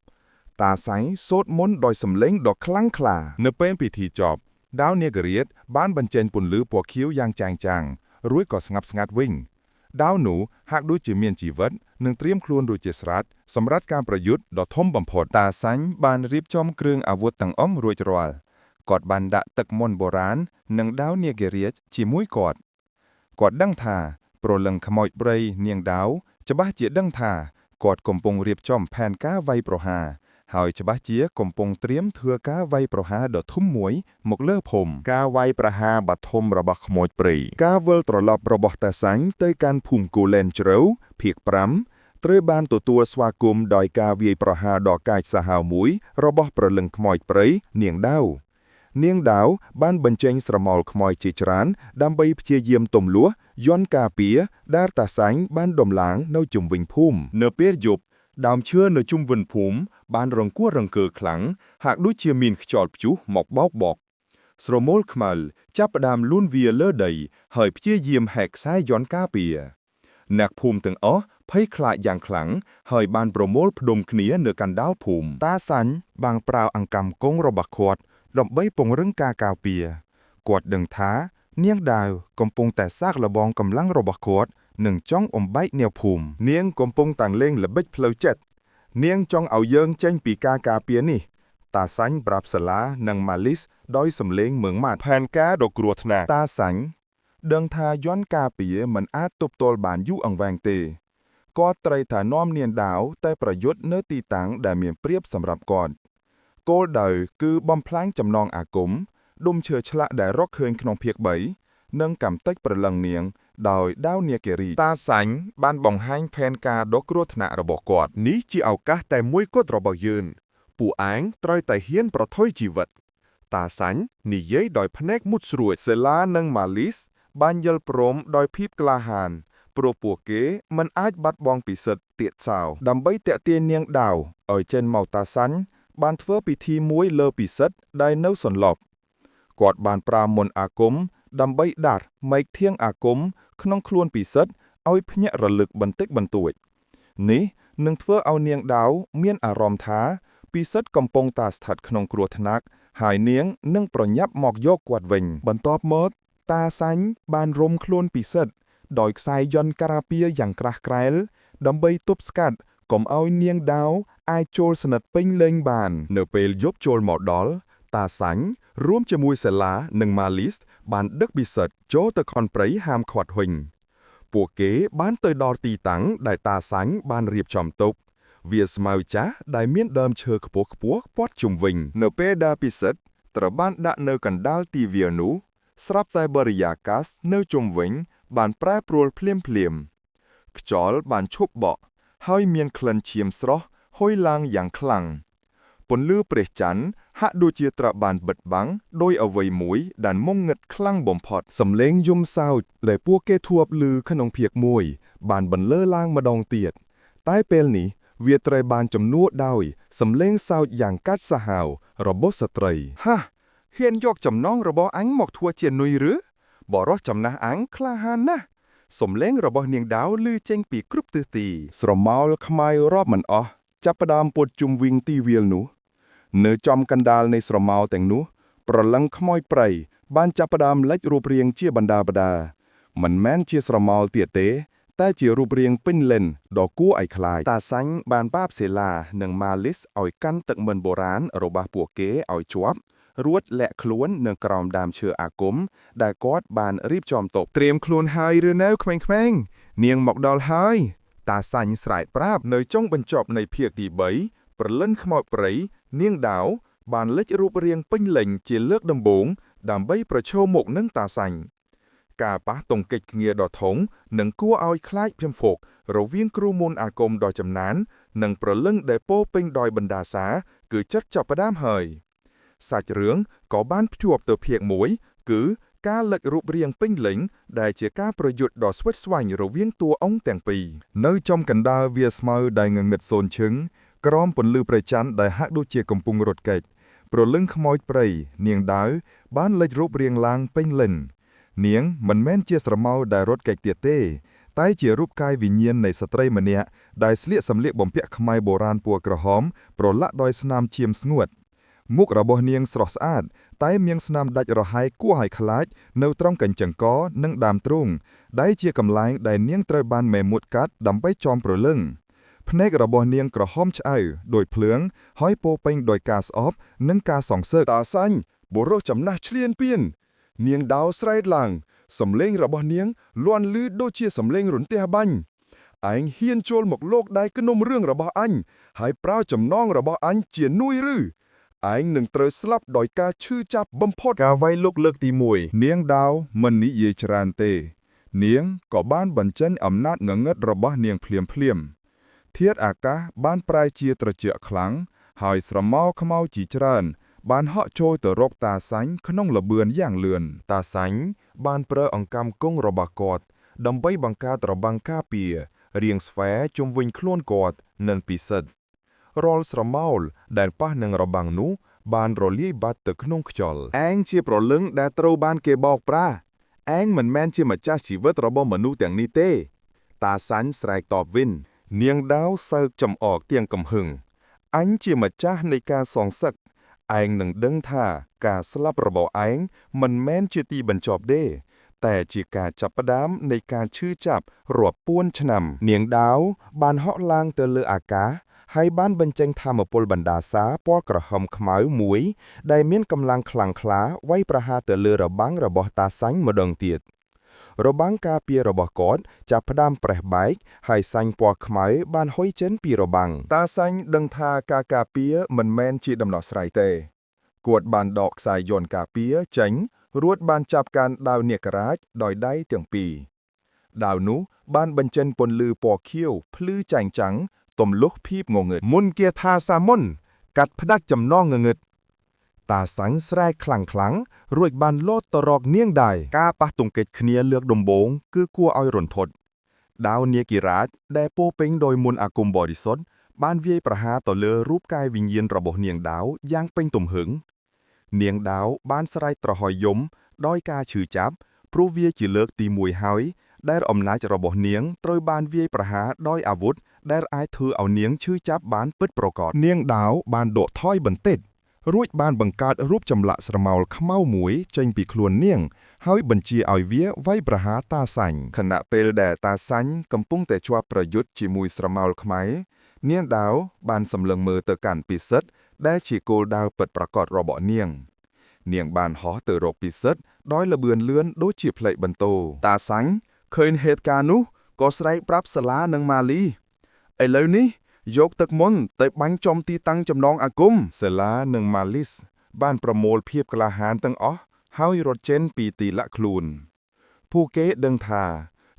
តាសាញ់សូត្រមន្តដោយសំឡេងដ៏ខ្លាំងក្លានៅពេលពិធីចប់ដាវនាគរាជបានបញ្ចេញពន្លឺពណ៌ខៀវយ៉ាងចែងចាំងរួចក៏ស្ងប់ស្ងាត់វិញដាវនោះហាក់ដូចជាមានជីវិតនិងត្រៀមខ្លួនរួចជាស្រេចសម្រាប់ការប្រយុទ្ធដ៏ធំបំផុតតាសាញ់បានរៀបចំគ្រឿងអាវុធទាំងអស់រួចរាល់គាត់បានដាក់ទឹកមន្តបុរាណនិងដាវនាគរាជជាមួយគាត់ដឹងថាព្រលឹងខ្មោចព្រៃនាងដាវច្បាស់ជាដឹងថាគាត់កំពុងរៀបចំផែនការវាយប្រហារហើយច្បាស់ជាកំពុងត្រៀមធ្វើការវាយប្រហារដ៏ធំមួយមកលើភូមិការវាយប្រហារបឋមរបស់ខ្មោចព្រៃការវិលត្រឡប់របស់តាសាញ់ទៅកាន់ភូមិគូលែនជ្រៅភាគ5ត្រូវបានទទួលស្វាគមន៍ដោយការវាយប្រហារដ៏កាចសាហាវមួយរបស់ព្រលឹងខ្មោចព្រៃនាងដាវបានបញ្ចេញស្រមោលខ្មោចជាច្រើនដើម្បីព្យាយាមទម្លាស់យន្តការពារដែលតាសាញ់បានដំឡើងនៅជុំវិញភូមិនៅពេលយប់ដើមឈើនៅជុំវិញភូមិបានរង្គោះរង្គើខ្លាំងហាក់ដូចជាមានខ្យល់ព្យុះមកបោកបក់ស្រមោលខ្មៅចាប់ផ្ដើមលូនវាលើដីហើយព្យាយាមហែកខ្សែយន្តការពារអ្នកភូមិទាំងអស់ភ័យខ្លាចយ៉ាងខ្លាំងហើយបានប្រមូលផ្ដុំគ្នានៅកណ្ដាលភូមិតាសាញ់បានប្រើអង្កាំគង់របស់គាត់ដើម្បីពង្រឹងការការពារគាត់ដឹងថានាងដាវកំពុងតែសាកល្បងកម្លាំងរបស់គាត់និងចង់អំបែកនាវភូមិនាងកំពុងតែលេងល្បិចផ្លូវចិត្តនាងចង់ឲ្យយើងចេញពីការការពារនេះតាសាញ់ប្រាប់សាឡានិងម៉ាលីសដោយសំឡេងម៉ឺងម៉ាត់ផែនការដ៏គ្រោះថ្នាក់តាសាញ់ដឹងថាយន្តការពារមិនអាចទប់ទល់បានយូរអង្វែងទេគាត់ត្រូវតែនាំនាងដាវទៅប្រយុទ្ធនៅទីតាំងដែលមានប្រៀបសម្រាប់គាត់គោលដៅគឺបំផ្លាញចំណងអាគមដុំឈើឆ្លាក់ដែលរកឃើញក្នុងភាគ3និងកំទេចព្រលឹងនាងដោយដាវនាគរាជតាសាញ់បានបង្ហាញផែនការដ៏គ្រោះថ្នាក់របស់គាត់នេះជាឱកាសតែមួយគត់របស់យើងពួកឯងត្រូវតែហ៊ានប្រថុយជីវិតតាសាញ់និយាយដោយភ្នែកមុតស្រួចសេឡានិងម៉ាលីស បានយល់ព្រមដោយភាពក្លាហានព្រោះពួកគេមិនអាចបាត់បង់ពិសិដ្ឋទៀតសោដើម្បីតាក់ទាញនាងដាវឲ្យចេញមកតាសាញ់បានធ្វើពិធីមួយលើពិសិដ្ឋដែលនៅសន្លប់គាត់បានប្រើមន្តអាគមដើម្បីដាស់មែកធៀងអាគមក្នុងខ្លួនពិសិដ្ឋឲ្យភ្ញាក់រលឹកបន្តិចបន្តួចនេះនឹងធ្វើឲ្យនាងដាវមានអារម្មណ៍ថាពិសិដ្ឋកំពុងតែស្ថិតក្នុងគ្រោះថ្នាក់ហើយនាងនឹងប្រញាប់មកយកគាត់វិញបន្ទាប់មកតាសាញ់បានរុំខ្លួនពិសិដ្ឋដោយខ្សែយន្តការពារយ៉ាងក្រាស់ក្រែលដើម្បីទប់ស្កាត់កុំឲ្យនាងដាវអាចចូលសនិទ្ធពេញលេងបាននៅពេលយប់ចូលមកដល់តាសាញ់រួមជាមួយសេឡានិងម៉ាលីសបានដឹកពិសិដ្ឋចូលទៅខនព្រៃហាមឃាត់វិញពួកគេបានទៅដល់ទីតាំងដែលតាសាញ់បានរៀបចំទុកវាស្មៅចាស់ដែលមានដើមឈើខ្ពស់ៗព័ទ្ធជុំវិញនៅពេលដែលពិសិដ្ឋត្រូវបានដាក់នៅកណ្ដាលទីវាលនោះស្រាប់តែបរិយាកាសនៅជុំវិញបានប្រែប្រួលភ្លាមខ្យល់បានឈប់បក់ហើយមានក្លិនឈាមស្រស់ហុយឡើងយ៉ាងខ្លាំងពន្លឺព្រះច័ន្ទហាក់ដូចជាត្រូវបានបិទបាំងដោយអ្វីមួយដែលមុងងឹតខ្លាំងបំផុតសំឡេងយំសោចដែលពួកគេធាប់ឮក្នុងភាគមួយបានបន្លឺឡើងម្ដងទៀតតែពេលនេះវាត្រូវបានជំនួសដោយសំឡេងសោចយ៉ាងកាចសាហាវរបស់ស្ត្រីហាហ៊ានយកចំណងរបស់អញមកធ្វើជានុយឬបរោះចំណាស់អញក្លាហានណាស់សំឡេងរបស់នាងដាវឮចេញពីគ្រប់ទិសទីស្រមោលខ្មៅរាប់មិនអស់ចាប់ផ្ដើមពុតជុំវិញទីវាលនោះនៅចំកណ្ដាលនៃស្រមោលទាំងនោះប្រលឹងខ្មោចព្រៃបានចាប់ផ្ដើមលេចរូបរាងជាបណ្ដាមិនមែនជាស្រមោលទៀតទេតែជារូបរាងពេញលេញដ៏គួរឲ្យខ្លាចតាសាញ់បានបាបសេឡានិងម៉ាលីសឲ្យកាន់ទឹកមិនបុរាណរបស់ពួកគេឲ្យជាប់រួចលាក់ខ្លួននៅក្រោមដើមឈើអាគមដែលគាត់បានរៀបចំទុកត្រៀមខ្លួនហើយឬនៅក្មេងៗនាងមកដល់ហើយតាសាញ់ស្រែកប្រាប់នៅចុងបញ្ចប់នៃភាគទី3ព្រលឹងខ្មោចព្រៃនាងដាវបានលេចរូបរាងពេញលេញជាលើកដំបូងដើម្បីប្រឈមមុខនឹងតាសាញ់ការប៉ះទង្គិចគ្នាដ៏ធំនឹងគួរឲ្យខ្លាចភិមភករវាងគ្រូមន្តអាគមដ៏ចំណាននិងព្រលឹងដែលពោពេញដោយបណ្ដាសាគឺចិត្តចាប់ផ្ដើមហើយសាច់រឿងក៏បានភ្ជាប់ទៅភាគមួយគឺការលេចរូបរាងពេញលេញដែលជាការប្រយុទ្ធដ៏ស្វិតស្វាញរវាងតួអង្គទាំងពីរនៅចំកណ្ដាលវាស្មៅដែលងងឹតសូនឈឹងក្រោមពន្លឺព្រះច័ន្ទដែលហាក់ដូចជាកំពុងរត់គេចព្រលឹងខ្មោចព្រៃនាងដាវបានលេចរូបរាងឡើងពេញលេញនាងមិនមែនជាស្រមោលដែលរត់គេចទៀតទេតែជារូបកាយវិញ្ញាណនៃស្ត្រីម្នាក់ដែលស្លៀកសម្លៀកបំពាក់ខ្មែរបុរាណពណ៌ក្រហមប្រឡាក់ដោយស្នាមឈាមស្ងួតមុខរបស់នាងស្រស់ស្អាតតែមានស្នាមដាច់រហែកគួរឲ្យខ្លាចនៅត្រង់កញ្ចឹងកនិងដើមទ្រូងដែលជាកន្លែងដែលនាងត្រូវបានមេមត់កាត់ដើម្បីចោមព្រលឹងភ្នែករបស់នាងក្រហមឆ្អៅដោយភ្លើងហើយពោពេញដោយការស្អប់និងការសងសឹកតាសាញ់បុរសចំណាស់ឈ្លានពាននាងដាវស្រែកឡើងសំឡេងរបស់នាងលាន់ឮដូចជាសំឡេងរន្ទះបាញ់ឯងហ៊ានចូលមកលោកដៃក្នុងរឿងរបស់អញហើយប្រើចំណងរបស់អញជានុយឬឯងនឹងត្រូវស្លាប់ដោយការឈឺចាប់បំផុតការវាយលុកលើកទី1នាងដាវមិននិយាយច្រើនទេនាងក៏បានបញ្ចេញអំណាចងងឹតរបស់នាងភ្លាមធាតុអាកាសបានប្រែជាត្រជាក់ខ្លាំងហើយស្រមោលខ្មៅជាច្រើនបានហក់ចូលទៅរកតាសាញ់ក្នុងល្បឿនយ៉ាងលឿនតាសាញ់បានប្រើអង្កាំគង់របស់គាត់ដើម្បីបង្កើតរបាំងការពាររាងស្វែជុំវិញខ្លួនគាត់និងពិសិដ្ឋរាល់ស្រមោលដែលប៉ះនឹងរបាំងនោះបានរលាយបាត់ទៅក្នុងខ្យល់ឯងជាប្រលឹងដែលត្រូវបានគេបោកប្រាស់ឯងមិនមែនជាម្ចាស់ជីវិតរបស់មនុស្សទាំងនេះទេតាសាញ់ស្រែកតបវិញនាងដាវសើចចំអកទាំងកំហឹងអញជាម្ចាស់នៃការសងសឹកឯងនឹងដឹងថាការស្លាប់របស់ឯងមិនមែនជាទីបញ្ចប់ទេតែជាការចាប់ផ្ដើមនៃការឈឺចាប់រាប់ពាន់ឆ្នាំនាងដាវបានហក់ឡើងទៅលើអាកាសហើយបានបញ្ចេញថាមពលបណ្ដាសាពណ៌ក្រហមខ្មៅមួយដែលមានកម្លាំងខ្លាំងក្លាវាយប្រហារទៅលើរបាំងរបស់តាសាញ់ម្ដងទៀតរបាំងការពាររបស់គាត់ចាប់ផ្ដើមប្រេះបែកហើយសាញ់ពណ៌ខ្មៅបានហុយចេញពីរបាំងតាសាញ់ដឹងថាការការពារមិនមែនជាដំណោះស្រាយទេគាត់បានដកខ្សែយន្តការពារចេញរួចបានចាប់កាន់ដាវនាគរាជដោយដៃទាំងពីរដាវនោះបានបញ្ចេញពន្លឺពណ៌ខៀវភ្លឺចែងចាំងទម្លុះភាពងងឹតមុនគាថាសាមុនកាត់ផ្ដាច់ចំណងងងឹត ตาสังแสรคลังรวยบานโลดตรอกเนียงใดกาปะตุงเกตเคเนียเลือกดมโบงคือกลัวเอารนทดดาวเนียกิราชได้โปเป้งโดยมุนอากุมบริสดบ้านเวียประหาต่อเลือรูปกายวิญญาณระบบเนียงดาวย่างเป็นตุ่มหึงเนียงดาวบ้านสไลตระหอยยมด้อยกาชื่อจับพรูเวียจีเลิกตีมวยหอยได้อำนาจระบบเนียงโดยบ้านเวียประหาด้อยอาวุธได้อายเธอเอาเนียงชื่อจับบ้านปิดประกอบเนียงดาวบ้านโดดถ้อยบันเต็ดรูปบ้านบังการรูปจำละสระเมาขม้าหมวยเจงปีคลวนเนียงเฮาบัญชีเอาเวียไว้ประหาตาสังขณะเปลแด่ตาสังกำปุ้งแต่ชัวประยุทธ์จีมวยสระเมาขไมเนียงดาวบ้านสำเริงมือเตอกันปีเซดได้ฉีโกลดาวเปิดประกอบระบบเนียงบ้านหอเตอโรปีเซดด้อยระเบือนเลื่อนโดยจีเพลบันโตตาสังเคยเหตุการณ์นู้ก็ใส่ปรับสลานังมาลีไอ้เลยนี้ยกตึกมนแต่บังจอมตีตังจำนองอากุมเสลาหนึ่งมาลิสบ้านประโมลเพียบกลาหารตั้งอ๋อเฮารถเจนปีตีละคลูนผู้เกะเดิงทา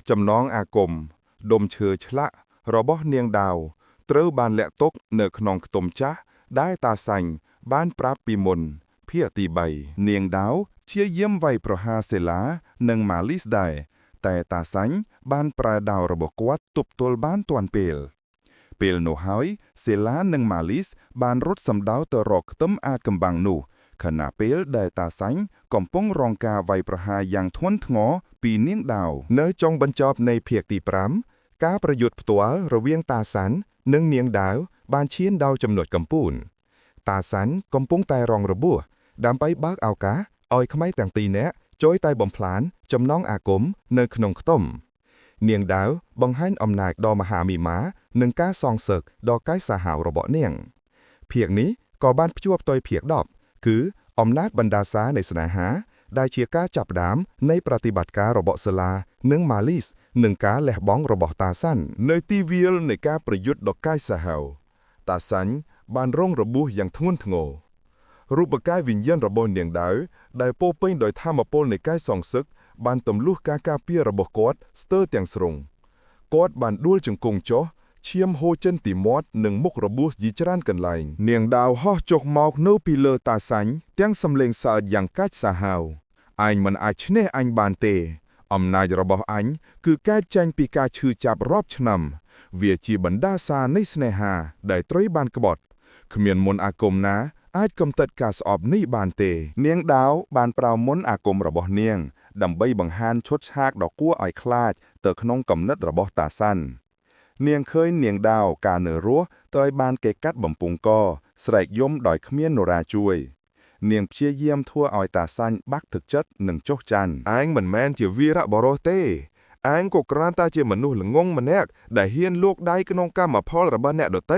จำนองอากมดมเชอชละรอบเนียงดาวเตรบ้านแหละตกเนกนองตมจ้าได้ตาสังบ้านปราบปีมนเพียตีใบเนียงดาวเชี่ยเยี่ยมไวประหาเสลาหนึ่งมาลิสได้แต่ตาสังบ้านปลาดาวระบบกวัดตุบตัวบ้านตวนเปลโนหอยเซลาหนึ่งมาลิสบานรถสำดาวตรอกต้มอาจกำบังนูขณะเปลได้ตาสังก่อมป้องรองกาไวประหาอย่างทวนทงอปีเนียงดาวเนยจงบรรจบในเพียกตีปรำกาประยุทธ์ตัวระเวียงตาสันหนึ่งเนียงดาวบานเชียนดาวจำนวนกำปูนตาสันก่อมป้องแต่รองระบัวดำไปบักเอากาอ้อยขไม่แต่งตีเนะโจยไตบ่มพลานจำน้องอากมเนยขนงต้มเนียงดาวบังให้อำนาจดอมหามีม้าหนึ่งก้าซองเสกดอกไก่สาหาวระเบาะเนียงเพียงนี้ก่อบ้านพจวบตอยเพียกดอกคืออำนาจบรรดาซาในสนาหาได้เชียก้าจับดามในปฏิบัติการระเบาะสลาหนึ่งมาลิสหนึ่งก้าแหลกบ้องระเบาะตาสั้นในตีเวียลในก้าประยุทธ์ดอกไก่สาหาวตาสันบ้านร่องระบุอย่างทุ่นทงโงรูปกายวิญญาณระเบาะเนียงดาวได้โป้เป้งโดยท่ามาโป้ในก้าซองซึกบานตำลูกกาเปียระบบกอดสเตอร์เตียงสรงกอดบานด้วจึงกงจ้อเชียมโฮเจนติมอดหนึ่งมุกระบุยีจรันกันไหลเนียงดาวห่อจกมอกเนื้อปีเลอตาสันเตียงสำเลงสาดอย่างกัดสาหาวอันมันอาชเนอันบานเตอำนาจระบบอันคือการแจ้งปีกาชื่อจับรอบชนำเวียจีบรรดาซาในสเนหาได้ตรีบานกบฏขมียนมนอากมนะอาจกำตัดกาสอบในบานเตเนียงดาวบานเปล่ามนอากมระบบเนียงดำใบบังฮานชดชากดอกกั้วอ้อยคลาดเตอขนงกำนัดระบบตาสั้นเนียงเคยเนียงดาวกาเนือรั้วตอยบานเกกัดบ่มปุงกอสไลกยมดอยขมียนโนราจุยเนียงเพียเยี่ยมทั่วอ้อยตาสั้นบักถึกจัดหนึ่งโจกจันอ้างเหมือนแมนเจียวีระบโรเตอ้างกกรานตาเจียมนุหลงงมันแนกได้เฮียนลูกได้ขนงกามาพอลระบแนกโดเต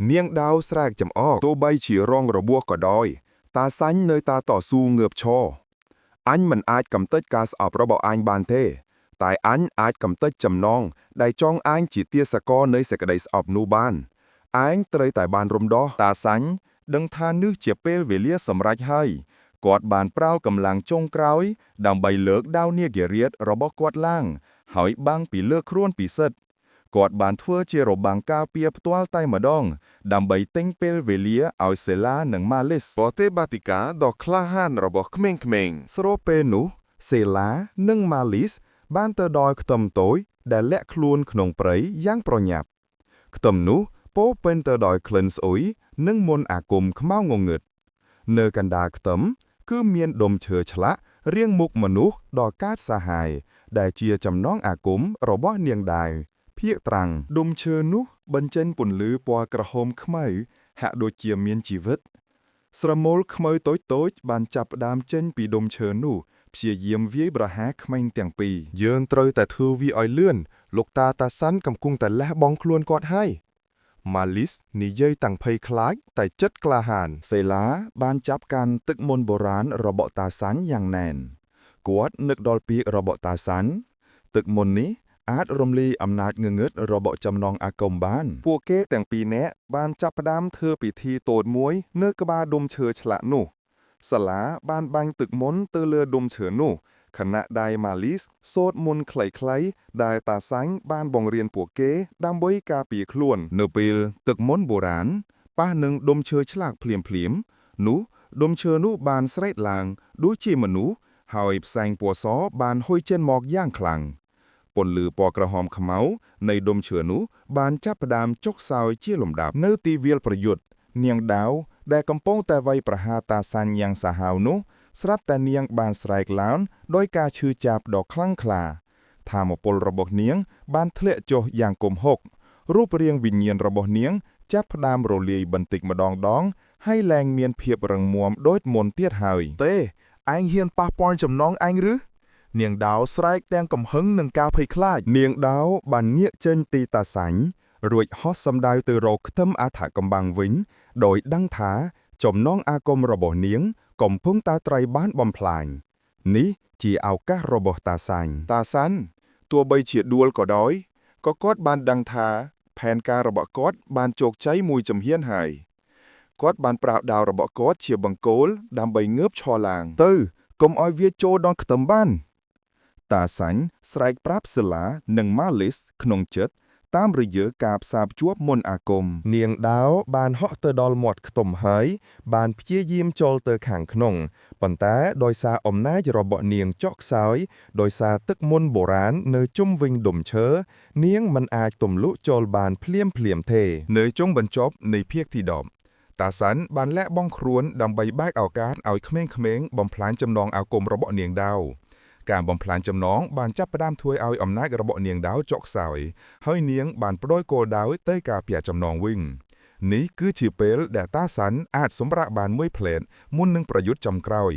เนียงดาวสลากจำออกตัวใบฉีรองระบัวก็ดอยตาสันเนยตาต่อสู้เงือบชออันมันอาจกำเติดกาสอบระบบอันบานเทแต่อันอาจกำเติดจำนองได้จ้องอันจีเตียสกอเนยสกได้สอบนูบานอันเตยแต่บานรมดอตาสันดังทานนึกเจียเปลเวเลียสำรัจให้กอดบานเปล่ากำลังจงกราวดำใบเลิกดาวเนียเกเรียดระบบกวดล่างหอยบางปีเลิกครวนปีเสดกอดบานทั่วเจรบบางกาเปียบตัวใต้มาดองดำใบเต็งเปลเวเลียเอาเซลาหนังมาเลสปอเตบาติกาดอกคลาหันระบบเขมงสโรเปนุเซลาหนังมาลิสบ้านเตอดอยขตมโตยได้และคลูนขนงเปรยย่างปรหยับขตมนุโปเป็นเตอดอยคลินส์อุยหนังมนอากมขม้างงเงิดเนกันดาขตมคือเมียนดมเชอชละเรียงมุกมนุษย์ดอกกาดสหายได้เจียจำน้องอากมระบบเนียงได้เพียกตรังดมเชอนุบรรเจนปุ่นลือปวากระโฮมขมายหะโดยเจียเมียนชีวิตสระโมลขมายโต้ยบานจับดามเจนปีดมเชอนุเพียเยี่ยมวิบระหะขมายเตียงปีเยินเตยแต่เธอวีออยเลื่อนลูกตาสันกำกุ้งแต่และบองคลวนกอดให้มาลิสนี่เย่ยต่างเพยคล้ายแต่จัดกลาหานเซลาบานจับกันตึกมนโบราณระบบตาสันอย่างแน่นกวดนึกดอลปีระบบตาสันตึกมนนี้อาจรมลีอำนาจเงืดระบบจำนองอากมบ้านพวกเก้แต่งปีแนะบานจับดามเธอปีทีโตดมวยเนื้อกบาดมเชอฉละนูสลาบานบังตึกมนเตอเลือดมเชอนูขณะได้มาลิสโซดมนไคล้ได้ตาสังบ้านบงเรียนพวกเก้ดามบอยกาปีคลวนเนปิลตึกมนโบราณป้าหนึ่งดมเชอฉลากเพลียมนู ដុំឈើនោះបានស្រែកឡើងដូចជាមនុស្សហើយផ្សែងពណ៌សបានហុយចេញមកយ៉ាងខ្លាំងពន្លឺពណ៌ក្រហមខ្មៅនៃដុំឈើនោះបានចាប់ផ្ដើមចុះខ្សោយជាលំដាប់នៅទីវាលប្រយុទ្ធនាងដាវដែលកំពុងតែវាយប្រហារតាសាញ់យ៉ាងសាហាវនោះស្រាប់តែនាងបានស្រែកឡើងដោយការឈឺចាប់ដ៏ខ្លាំងក្លាថាមពលរបស់នាងបានធ្លាក់ចុះយ៉ាងគំហុករូបរាងវិញ្ញាណរបស់នាងចាប់ផ្ដើមរលាយបន្តិចម្ដងៗហើយលែងមានភាពរឹងមាំដូចមុនទៀតហើយទេឯងហ៊ានប៉ះពាល់ចំណងឯងឬនាងដាវស្រែកទាំងកំហឹងនិងការភ័យខ្លាចនាងដាវបានងាកចេញទីតាសាញ់រួចហោះសំដៅទៅរកខ្ទឹមអថកំបាំងវិញដោយដឹងថាចំណងអាគមរបស់នាងកំពុងតែត្រូវបានបំផ្លាញនេះជាឱកាសរបស់តាសាញ់ទោះបីជាដួលក៏ដោយក៏គាត់បានដឹងថាផែនការរបស់គាត់បានជោគជ័យមួយជំហានហើយគាត់បានប្រើដាវរបស់គាត់ជាបង្គោលដើម្បីងើបឈរឡើងទៅកុំឲ្យវាចូលដល់ខ្ទឹមបានតាសាញ់ស្រែកប្រាប់សិលានិងម៉ាលីសក្នុងចិត្តតាមរយៈការផ្សារភ្ជាប់មន្តអាគមនាងដាវបានហក់ទៅដល់មាត់ខ្ទឹមហើយបានព្យាយាមចូលទៅខាងក្នុងប៉ុន្តែដោយសារអំណាចរបស់នាងចុកខ្សោយដោយសារទឹកមន្តបុរាណនៅជុំវិញដុំឈើនាងមិនអាចទម្លុះចូលបានភ្លាមទេនៅចុងបញ្ចប់នៃភាគទី10តាសាញ់បានលាក់បង់ខ្លួនដើម្បីបើកឱកាសឲ្យក្មេងៗបំផ្លាញចំណងអាគមរបស់នាងដាវការបំផ្លាញចំណងបានចាប់ផ្ដើមធ្វើឲ្យអំណាចរបស់នាងដាវចុកខ្សោយហើយនាងបានប្តូរគោលដៅទៅការពារចំណងវិញនេះគឺជាពេលដែលតាសាញ់អាចសម្រាកបានមួយភ្លែតមុននឹងប្រយុទ្ធចំក្រោយ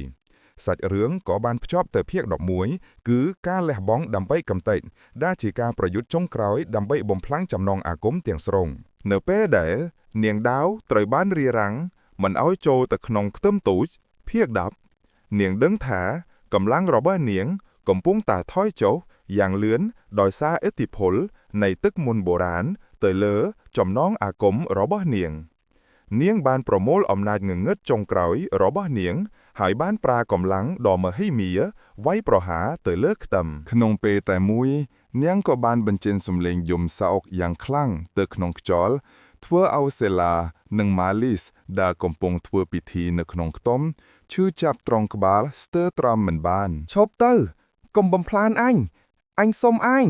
សាច់រឿងក៏បានភ្ជាប់ទៅភាគ11គឺការលះបង់ដើម្បីកំទេចដែលជាការប្រយុទ្ធចុងក្រោយដើម្បីបំផ្លាញចំណងអាគមទាំងស្រុងនៅពេលដែលនាងដាវត្រូវបានរារាំងមិនឲ្យចូលទៅក្នុងខ្ទឹមទូចភាគ10នាងដឹងថាកម្លាំងរបស់នាងកំពុងតែថយចុះយ៉ាងលឿនដោយសារឥទ្ធិពលនៃទឹកមន្តបុរាណទៅលើចំណងអាគមរបស់នាងបានប្រមូលអំណាចងងឹតចុងក្រោយរបស់នាងហើយបានប្រើកម្លាំងដ៏មហិមាវាយប្រហារទៅលើខ្ទឹមក្នុងពេលតែមួយនាងក៏បានបញ្ចេញសំឡេងយំសោកយ៉ាងខ្លាំងទៅក្នុងខ្យល់ធ្វើឲ្យសេឡានិងម៉ាលីសដែលកំពុងធ្វើពិធីនៅក្នុងខ្ទមឈឺចាប់ត្រង់ក្បាលស្ទើរទ្រាំមិនបានឈប់ទៅកុំបំផ្លាញអញសុំអញ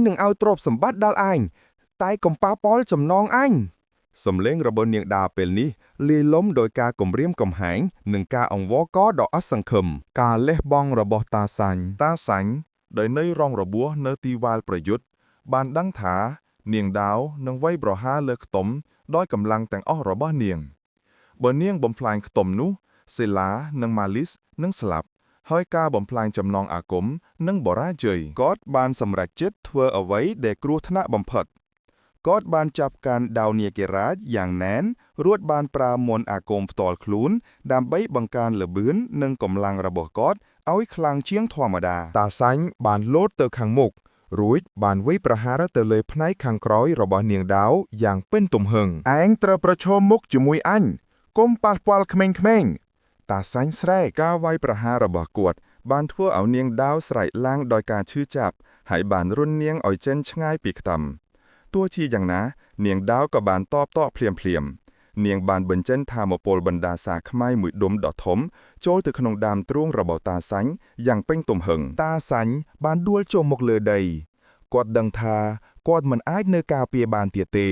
នឹងឲ្យទ្រព្យសម្បត្តិដល់អញតែកុំប៉ះពាល់ចំណងអញសំឡេងរបស់នាងដាវពេលនេះលាយលំដោយការគំរាមកំហែងនិងការអង្វរករដ៏អស់សង្ឃឹមការលះបង់របស់តាសាញ់ដែលនៅរងរបួសនៅទីវាលប្រយុទ្ធបានដឹងថានាងដាវនឹងវាយប្រហារលើខ្ទឹមដោយកម្លាំងទាំងអស់របស់នាងបើនាងបំផ្លាញខ្ទឹមនោះសេឡានិងម៉ាលីសនឹងស្លាប់ហើយការបំផ្លាញចំណងអាគមនឹងបរាជ័យគាត់បានសម្រេចចិត្តធ្វើអ្វីដែលគ្រោះថ្នាក់បំផុតគាត់បានចាប់កាន់ដាវនាគរាជយ៉ាងណែនរួចបានប្រើមន្តអាគមផ្ទាល់ខ្លួនដើម្បីបង្កើនល្បឿននិងកម្លាំងរបស់គាត់ឲ្យខ្លាំងជាងធម្មតាតាសាញ់បានលោតទៅខាងមុខរួចបានវាយប្រហារទៅលើផ្នែកខាងក្រោយរបស់នាងដាវយ៉ាងពេញទំហឹងឯងត្រូវប្រឈមមុខជាមួយអញកុំប៉ះពាល់ក្មេងៗតាសាញ់ស្រែកការវាយប្រហាររបស់គាត់បានធ្វើឲ្យនាងដាវស្រែកឡើងដោយការឈឺចាប់ហើយបានរុននាងឲ្យចេញឆ្ងាយពីខ្ទឹមទោះជាយ៉ាងណានាងដាវក៏បានតបតភ្លាមនាងបានបញ្ចេញថាមពលបណ្ដាសាខ្មៅមួយដុំដ៏ធំចូលទៅក្នុងដើមទ្រូងរបស់តាសាញ់យ៉ាងពេញទំហឹងតាសាញ់បានដួលចុះមកលើដីគាត់ដឹងថាគាត់មិនអាចនៅការពារបានទៀតទេ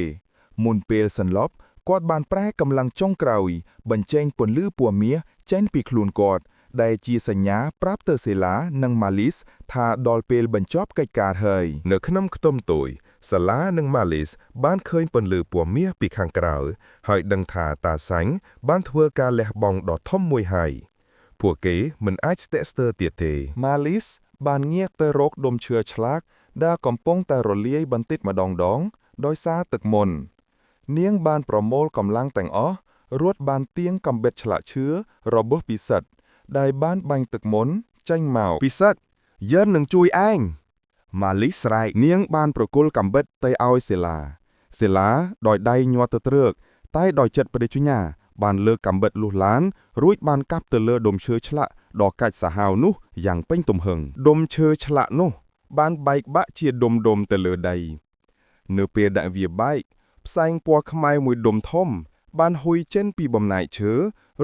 មុនពេលសន្លប់គាត់បានប្រែកម្លាំងចុងក្រោយបញ្ចេញពន្លឺពណ៌មាសចេញពីខ្លួនគាត់ដែលជាសញ្ញាប្រាប់ទៅសេឡានិងម៉ាលីសថាដល់ពេលបញ្ចប់កិច្ចការហើយនៅក្នុងខ្ទឹមទូចសាឡានិងម៉ាលីសបានឃើញពន្លឺពណ៌មាសពីខាងក្រៅហើយដឹងថាតាសាញ់បានធ្វើការលះបង់ដ៏ធំមួយហើយពួកគេមិនអាចស្ទាក់ស្ទើរទៀតទេម៉ាលីសបានងាកទៅរកដុំឈើឆ្លាក់ដែលកំពុងតែរលាយបន្តិចម្ដងដោយសារទឹកមន្តនាងបានប្រមូលកម្លាំងទាំងអស់រួចបានទាញកាំបិតឆ្លាក់ឈើរបស់ពិសិដ្ឋដែលបានបាញ់ទឹកមន្តចេញមកពិសិដ្ឋយើងនឹងជួយឯងម៉ាលីសស្រែកនាងបានប្រគល់កាំបិតទៅឲ្យសេឡាដោយដៃញាត់ទៅត្រើកតែដោយចិត្តបដិញ្ញបានលើកកាំបិតលុះឡានរួចបានកាប់ទៅលើដុំឈើឆ្លាក់ដ៏កាច់សាហាវនោះយ៉ាងពេញទំហឹងដុំឈើឆ្លាក់នោះបានបែកបាក់ជាដុំទៅលើដីនៅពេលដាក់វាបែកផ្សែងពណ៌ខ្មៅមួយដុំធំ បានហុយចេញពីបំណែកឈើ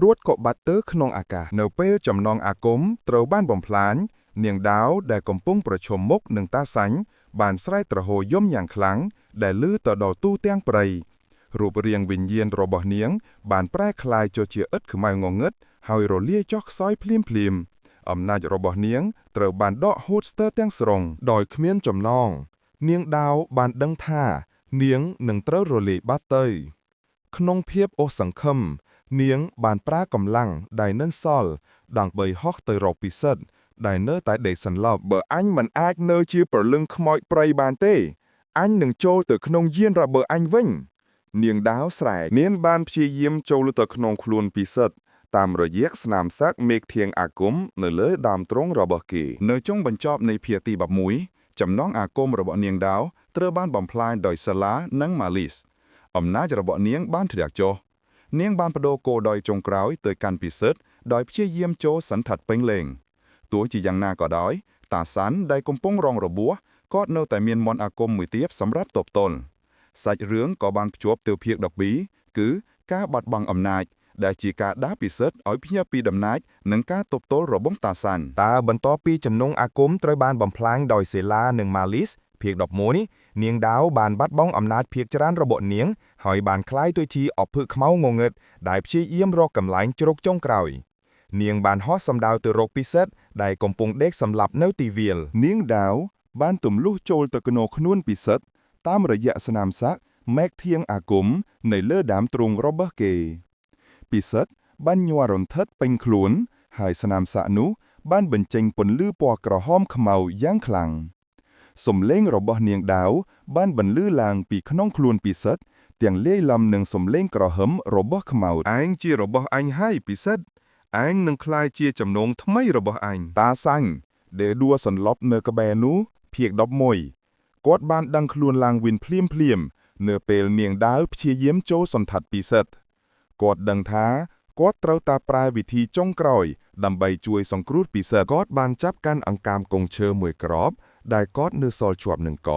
រួចក៏បាត់ទៅក្នុងអាកាសនៅពេលចំណងអាគមត្រូវបានបំផ្លាញនាងដាវដែលកំពុងប្រឈមមុខនឹងតាសាញ់បានស្រែកទ្រហោយំយ៉ាងខ្លាំងដែលឮទៅដល់ទូទាំងព្រៃរូបរាងវិញ្ញាណរបស់នាងបានប្រែក្លាយចូលជាឥដ្ឋខ្មៅងងឹតហើយរលាយចុះខ្សោយភ្លាមៗអំណាចរបស់នាងត្រូវបានដកហូតស្ទើរទាំងស្រុងដោយគ្មានចំណងនាងដាវបានដឹងថានាងនឹងត្រូវរលាយបាត់ទៅក្នុងភាពអស់សង្ឃឹមនាងបានប្រើកម្លាំងដែលនៅសល់ដើម្បីហោះទៅរកពិសិដ្ឋដែលនៅតែដេកសន្លប់បើអញមិនអាចនៅជាព្រលឹងខ្មោចព្រៃបានទេអញនឹងចូលទៅក្នុងយានរបស់អញវិញនាងដាវស្រែកនាងបានព្យាយាមចូលទៅក្នុងខ្លួនពិសិដ្ឋតាមរយៈស្នាមសាក់មេឃធាងអាគមនៅលើដើមទ្រង់របស់គេនៅចុងបញ្ចប់នៃភាគទី11ចំណងអាគមរបស់នាងដាវត្រូវបានបំផ្លាញដោយសាឡានិងម៉ាលីសអំណាចរបស់នាងបានធ្លាក់ចុះនាងបានបដូរគោលដៅចុងក្រោយទៅកាន់ពិសិដ្ឋដោយព្យាយាមចូលសន្តិដ្ឋពេញលេងទោះជាយ៉ាងណាក៏ដោយតាសាន់ដែលកំពុងរងរបួសក៏នៅតែមានមន្តអាគមមួយទៀតសម្រាប់ទប់ទល់សាច់រឿងក៏បានភ្ជាប់ទៅភាគ12គឺការបាត់បង់អំណាចដែលជាការដាស់ពិសិដ្ឋឲ្យភ្ញាក់ពីដំណាចនិងការទប់ទល់របស់តាសាន់តើបន្ទាប់ពីចំណងអាគមត្រូវបានបំផ្លាញដោយសេឡានិងម៉ាលីសភាគ11នេះនាងដាវបានបាត់បង់អំណាចភាគច្រើនរបស់នាងហើយបានក្លាយទៅជាអភើខ្មៅងងឹតដែលព្យាយាមរកកន្លែងជ្រកចុងក្រោយនាងបានហោះសំដៅទៅរកពិសិដ្ឋដែលកំពុងដេកសម្លាប់នៅទីវាលនាងដាវបានទម្លុះចូលទៅក្នុងខ្លួនពិសិដ្ឋតាមរយៈស្នាមសាក់មេឃធាងអាគមនៅលើដើមទ្រូងរបស់គេពិសិដ្ឋបានញ័ររន្ធត់ពេញខ្លួនហើយស្នាមសាក់នោះបានបញ្ចេញពន្លឺពណ៌ក្រហមខ្មៅយ៉ាងខ្លាំងសំឡេងរបស់នាងដាវបានបន្លឺឡើងពីក្នុងខ្លួនពិសិដ្ឋទាំងលាយឡំនឹងសំឡេងក្រហមរបស់ខ្មៅឯងជារបស់អញហើយពិសិដ្ឋឯងនឹងក្លាយជាចំណងថ្មីរបស់អញតាសាញ់ដែលដួលសន្លប់នៅក្បែរនោះភាគ11គាត់បានដឹងខ្លួនឡើងវិញភ្លាមនៅពេលនាងដាវព្យាយាមចូលសន្តិដ្ឋពិសិដ្ឋគាត់ដឹងថាគាត់ត្រូវតែប្រើវិធីចុងក្រោយដើម្បីជួយសង្គ្រោះពិសិដ្ឋគាត់បានចាប់កាន់អង្កាមកង់ឈើមួយក្របដែលគាត់នៅសល់ជាប់នឹងក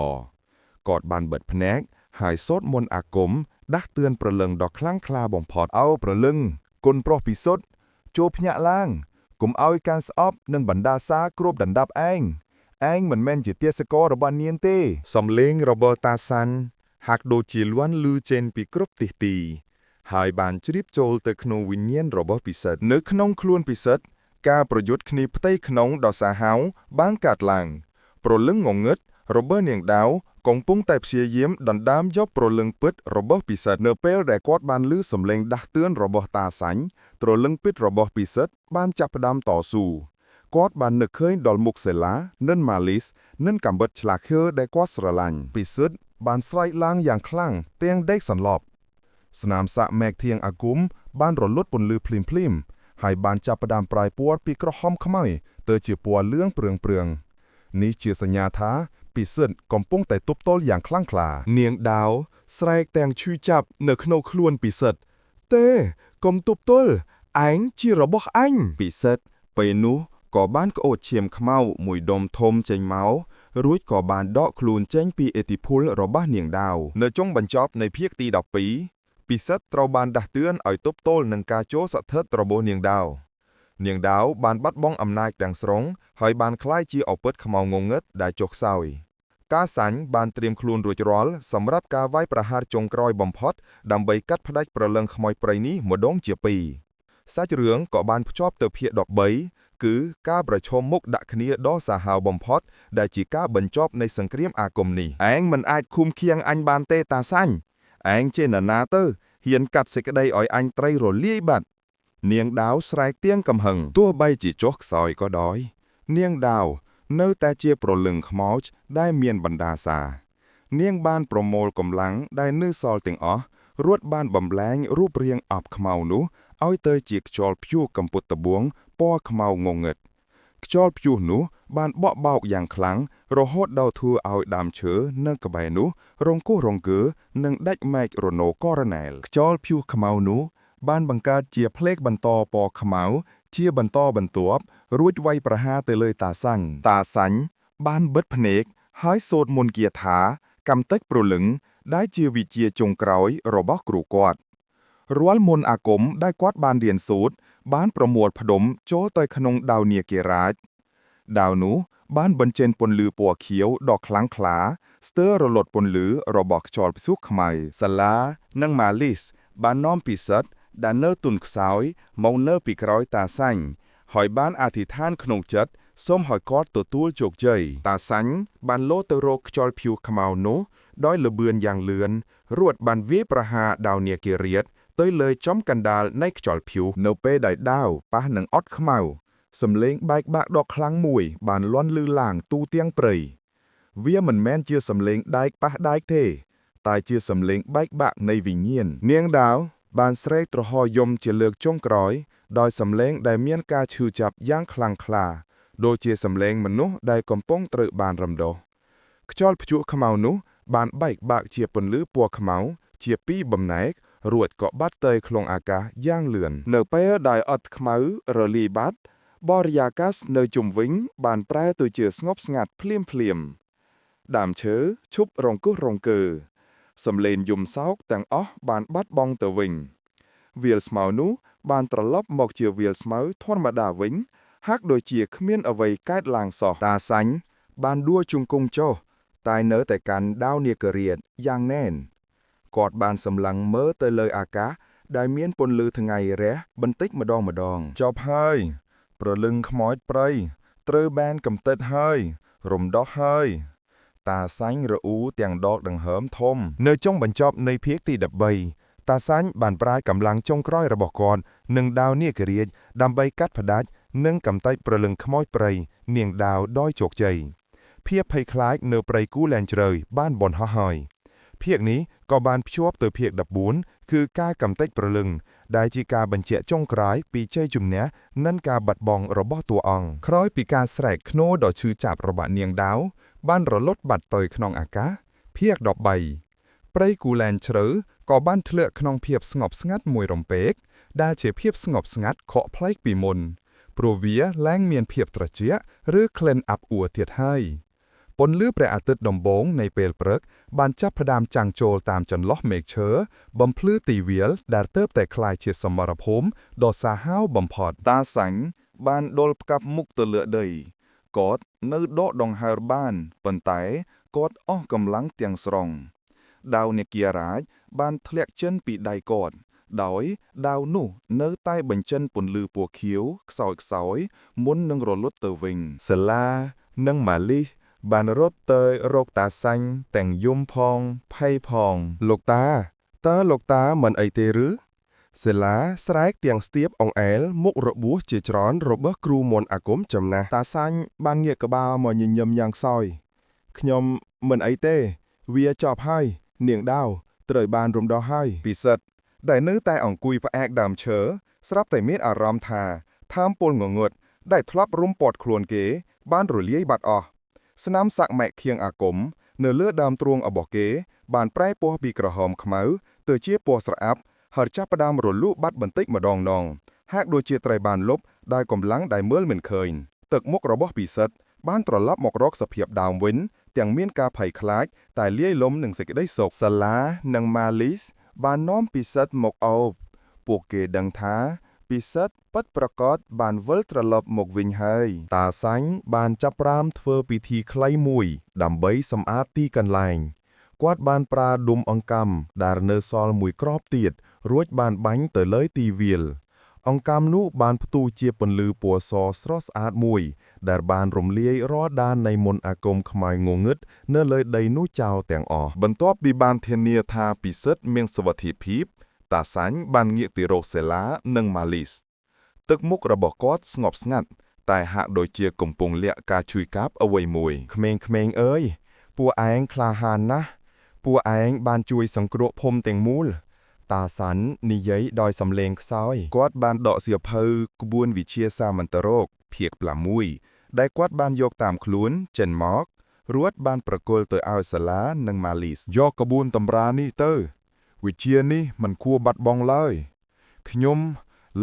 គាត់បានបិទភ្នែកហើយសូត្រមន្តអាគមដាស់តឿនព្រលឹងដ៏ខ្លាំងក្លាបំផុតអោព្រលឹងគុណប្រុសពិសុទ្ធចូលភ្ញាក់ឡើងកុំឲ្យការស្អប់និងបណ្ដាសាគ្របដណ្ដប់ឯងមិនមែនជាទាសកររបស់នាងទេសំឡេងរបស់តាសាន់ហាក់ដូចជាលាន់ឮចេញពីគ្រប់ទិសទីហើយបានជ្រាបចូលទៅក្នុងវិញ្ញាណរបស់ពិសិដ្ឋនៅក្នុងខ្លួនពិសិដ្ឋការប្រយុទ្ធគ្នាផ្ទៃក្នុងដ៏សាហាវបានកើតឡើងព្រលឹងងងឹតរបស់នាងដាវកំពុងតែព្យាយាមដណ្ដើមយកព្រលឹងពិតរបស់ពិសិដ្ឋនៅពេលដែលគាត់បានឮសំឡេងដាស់តឿនរបស់តាសាញ់ព្រលឹងពិតរបស់ពិសិដ្ឋបានចាប់ផ្ដើមតស៊ូគាត់បាននឹកឃើញដល់មុខសេឡានិងម៉ាលីសនិងកាំបិតឆ្លាខើដែលគាត់ស្រឡាញ់ពិសិដ្ឋបានស្រែកឡើងយ៉ាងខ្លាំងទាំងដេកសន្លប់ស្នាមសាក់មេឃធាងអាគមបានរលត់ពន្លឺភ្លាមហើយបានចាប់ផ្ដើមប្រែពណ៌ពីក្រហមខ្មៅទៅជាពណ៌លឿងព្រឿងនេះជាសញ្ញាថាពិសិដ្ឋកំពុងតែទប់ទល់យ៉ាងខ្លាំងក្លានាងដាវស្រែកទាំងឈឺចាប់នៅក្នុងខ្លួនពិសិដ្ឋទេកុំទប់ទល់ឯងជារបស់អញពិសិដ្ឋពេលនោះក៏បានក្អួតឈាមខ្មៅមួយដុំធំចេញមករួចក៏បានដកខ្លួនចេញពីឥទ្ធិពលរបស់នាងដាវនៅចុងបញ្ចប់នៃភាគទី12ពិសិដ្ឋត្រូវបានដាស់តឿនឲ្យទប់ទល់នឹងការចូលសទ្ធិរបស់នាងដាវបានបាត់បង់អំណាចទាំងស្រុងហើយបានក្លាយជាអពិតខ្មៅងងឹតដែលចុះខ្សោយតាសាញ់បានត្រៀមខ្លួនរួចរាល់សម្រាប់ការវាយប្រហារចុងក្រោយបំផុតដើម្បីកាត់ផ្តាច់ព្រលឹងខ្មោចព្រៃនេះម្ដងជាពីរសាច់រឿងក៏បានភ្ជាប់ទៅភាគ13គឺការប្រឈមមុខដាក់គ្នាដ៏សាហាវបំផុតដែលជាការបញ្ចប់នៃសង្គ្រាមអាគមនេះឯងមិនអាចឃុំឃាំងអញបានទេតាសាញ់ឯងជានរណាទៅហ៊ានកាត់សេចក្តីឲ្យអញត្រីរលាយបាត់នាងដាវស្រែកទៀងកំហឹងទោះបីជាចុះខ្សោយក៏ដោយនាងដាវនៅតែជាព្រលឹងខ្មោចដែលមានបណ្ដាសានាងបានប្រមូលកម្លាំងដែលនៅសល់ទាំងអស់រួចបានបំលែងរូបរាងអប់ខ្មៅនោះឲ្យទៅជាខ្យល់ព្យុះកំពុតត្បួងពណ៌ខ្មៅងងឹតខ្យល់ព្យុះនោះបានបក់បោកយ៉ាងខ្លាំងរហូតដល់ធ្វើឲ្យដើមឈើនៅក្បែរនោះរង្គោះរង្គើនិងដាច់មែករណូករណែលខ្យល់ព្យុះខ្មៅនោះបានបង្កើតជាផ្លេកបន្តពណ៌ខ្មៅជាបន្តបន្ទាប់រួចវាយប្រហារទៅលើតាសាញ់បានបិទភ្នែកហើយសូត្រមន្តគាថាកម្មតិចព្រលឹងដែលជាវិជ្ជាចុងក្រោយរបស់គ្រូគាត់ រាល់មន្តអាគមដែលគាត់បានរៀនសូត្របានប្រមូលផ្ដុំចូលទៅក្នុងដាវនាគារាជដាវនោះបានបញ្ចេញពន្លឺពណ៌ខៀវដ៏ខ្លាំងក្លាស្ទើររលត់ពន្លឺរបស់ខ្យល់ព្យុះខ្មៅសាឡានិងម៉ាលីសបាននាំពិសិដ្ឋដែលនៅទុនខ្សោយមកនៅពីក្រោយតាសាញ់ហើយបានអធិដ្ឋានក្នុងចិត្តសូមឲ្យគាត់ទទួលជោគជ័យតាសាញ់បានលោតទៅរកខ្យល់ព្យុះខ្មៅនោះដោយល្បឿនយ៉ាងលឿនរួចបានវាយប្រហារដាវនាគារាជទៅលើចំកណ្ដាលនៃខ្យល់ព្យុះនៅពេលដែលដាវប៉ះនឹងអុតខ្មៅសំឡេងបែកបាក់ដ៏ខ្លាំងមួយបានលាន់ឮឡើងទូទាំងព្រៃវាមិនមែនជាសំឡេងដែកប៉ះដែកទេតែជាសំឡេងបែកបាក់នៃវិញ្ញាណនាងដាវបានស្រែកទ្រហោយំជាលើកចុងក្រោយដោយសំឡេងដែលមានការឈឺចាប់យ៉ាងខ្លាំងក្លាដូចជាសំឡេងមនុស្សដែលកំពុងត្រូវបានរំដោះខ្យល់ព្យុះខ្មៅនោះបានបែកបាក់ជាពន្លឺពណ៌ខ្មៅជាពីរបំណែករួចក៏បាត់ទៅក្នុងអាកាសយ៉ាងលឿននៅពេលដែលអុតខ្មៅរលាយបាត់បរិយាកាសនៅជុំវិញបានប្រែទៅជាស្ងប់ស្ងាត់ភ្លាមដើមឈើឈប់រង្គោះរង្គើសំឡេងយំសោកទាំងអស់បានបាត់បង់ទៅវិញវាលស្មៅនោះបានត្រឡប់មកជាវាលស្មៅធម្មតាវិញហាក់ដូចជាគ្មានអ្វីកើតឡើងសោះតាសាញ់បានដួលជង្គង់ចុះតែនៅតែកាន់ដាវនាគារាជយ៉ាងណែនគាត់បានសម្លឹងមើលទៅលើអាកាសដែលមានពន្លឺថ្ងៃរះបន្តិចម្ដងចប់ហើយព្រលឹងខ្មោចព្រៃត្រូវបានកំទេចហើយរំដោះហើយតាសាញ់រអ៊ូទាំងដកដង្ហើមធំនៅចុងបញ្ចប់នៃភាគទី13តាសាញ់បានប្រាយកម្លាំងចុងក្រោយរបស់គាត់នឹងដាវនាគារាជដើម្បីកាត់ផ្ដាច់និងកំទេចព្រលឹងខ្មោចព្រៃនាងដាវដោយជោគជ័យភាពភ័យខ្លាចនៅព្រៃគូលែនជ្រៅបានបន្ទោះហើយភាគនេះក៏បានភ្ជាប់ទៅភាគ14គឺការកំទេចព្រលឹងដែលជាការបញ្ជាក់ចុងក្រោយពីជ័យជំនះនិងការបាត់បង់របស់តួអង្គក្រោយពីការស្រែកឃ្នោដ៏ឈឺចាប់របស់នាងដាវបានរលត់បាត់ទៅក្នុងអាកាសភាគ13ព្រៃគូលែនជ្រៅក៏បានធ្លាក់ក្នុងភាពស្ងប់ស្ងាត់មួយរំពេកដែលជាភាពស្ងប់ស្ងាត់ខកប្លែកពីមុនព្រោះវាឡើងមានភាពត្រជាក់ឬក្លិនអាប់អួរទៀតហើយពន្លឺព្រះអាទិត្យដំបូងនៃពេលព្រឹកបានចាប់ផ្ដើមចាំងចូលតាមចន្លោះមេឃឈើបំភ្លឺទីវាលដែលទើបតែក្លាយជាសមរភូមិដ៏សាហាវបំផុតតាសាញ់បានដុលផ្កាប់មុខទៅលើដីគាត់នៅដកដង្ហើរបានប៉ុន្តែគាត់អស់កម្លាំងទាំងស្រុងដាវនាគារាជបានធ្លាក់ចេញពីដៃគាត់ដោយដាវនោះនៅតែបញ្ចេញពន្លឺពណ៌ខៀវខ្សោយមុននឹងរលត់ទៅវិញសាឡានិងម៉ាលីសបានរត់ទៅរកតាសាញ់ទាំងយំផងភ័យផងលោកតាតើលោកតាមិនអីទេឬសាឡាស្រែកទាំងស្ទាបអង្អែលមុខរបួសជាច្រើនរបស់គ្រូមន្តអាគមចំណាស់តាសាញ់បានងាកក្បាលមកញញឹមយ៉ាងខ្សោយខ្ញុំមិនអីទេវាចប់ហើយនាងដាវត្រូវបានរំដោះហើយពិសិដ្ឋដែលនៅតែអង្គុយផ្អែកដើមឈើស្រាប់តែមានអារម្មណ៍ថាថាមពលងងឹតដែលធ្លាប់រុំព័ទ្ធខ្លួនគេបានរលាយបាត់អស់ស្នាមសាក់ម៉ែកខៀងអាគមនៅលើដើមទ្រូងរបស់គេបានប្រែពណ៌ពីក្រហមខ្មៅទៅជាពណ៌ស្រអាប់ហើយចាប់ផ្ដើមរលូកបាត់បន្តិចម្ដងហាក់ដូចជាត្រូវបានលុបដោយកម្លាំងដែលមើលមិនឃើញទឹកមុខរបស់ពិសិដ្ឋបានត្រឡប់មករកសភាពដើមវិញទាំងមានការភ័យខ្លាចតែលាយលំនឹងសេចក្តីសុខសាឡានិងម៉ាលីសបាននាំពិសិដ្ឋមកអោបពួកគេដឹងថាពិសិដ្ឋពិតប្រាកដបានវិលត្រឡប់មកវិញហើយតាសាញ់បានចាប់ផ្ដើមធ្វើពិធីខ្លីមួយដើម្បីសម្អាតទីកន្លែងគាត់បានប្រើដុំអង្កាំដែលនៅសល់មួយគ្រាប់ទៀតរួចបានបាញ់ទៅលើទីវាលអង្កាំនោះបានផ្ទុះជាពន្លឺពណ៌សស្រស់ស្អាតមួយដែលបានរំលាយរាល់ដាននៃមន្តអាគមខ្មៅងងឹតនៅលើដីនោះចោលទាំងអស់បន្ទាប់ពីបានធានាថាពិសិដ្ឋមានសុវត្ថិភាពតាសាញ់បានងាកទៅរកសេឡានិងម៉ាលីសទឹកមុខរបស់គាត់ស្ងប់ស្ងាត់តែហាក់ដូចជាកំពុងលាក់ការជួយកាប់អ្វីមួយក្មេងៗអើយពួកឯងក្លាហានណាស់ពួកឯងបានជួយសង្គ្រោះភូមិទាំងមូលតាសាញ់និយាយដោយសំឡេងខ្សោយគាត់បានដកសៀវភៅក្បួនវិទ្យាសាមន្តរោគភាគ6ដែលគាត់បានយកតាមខ្លួនចេញមករួចបានប្រគល់ទៅឲ្យសាឡានិងម៉ាលីសយកក្បួនតម្រានេះទៅវិជ្ជានេះមិនគួរបាត់បង់ឡើយខ្ញុំ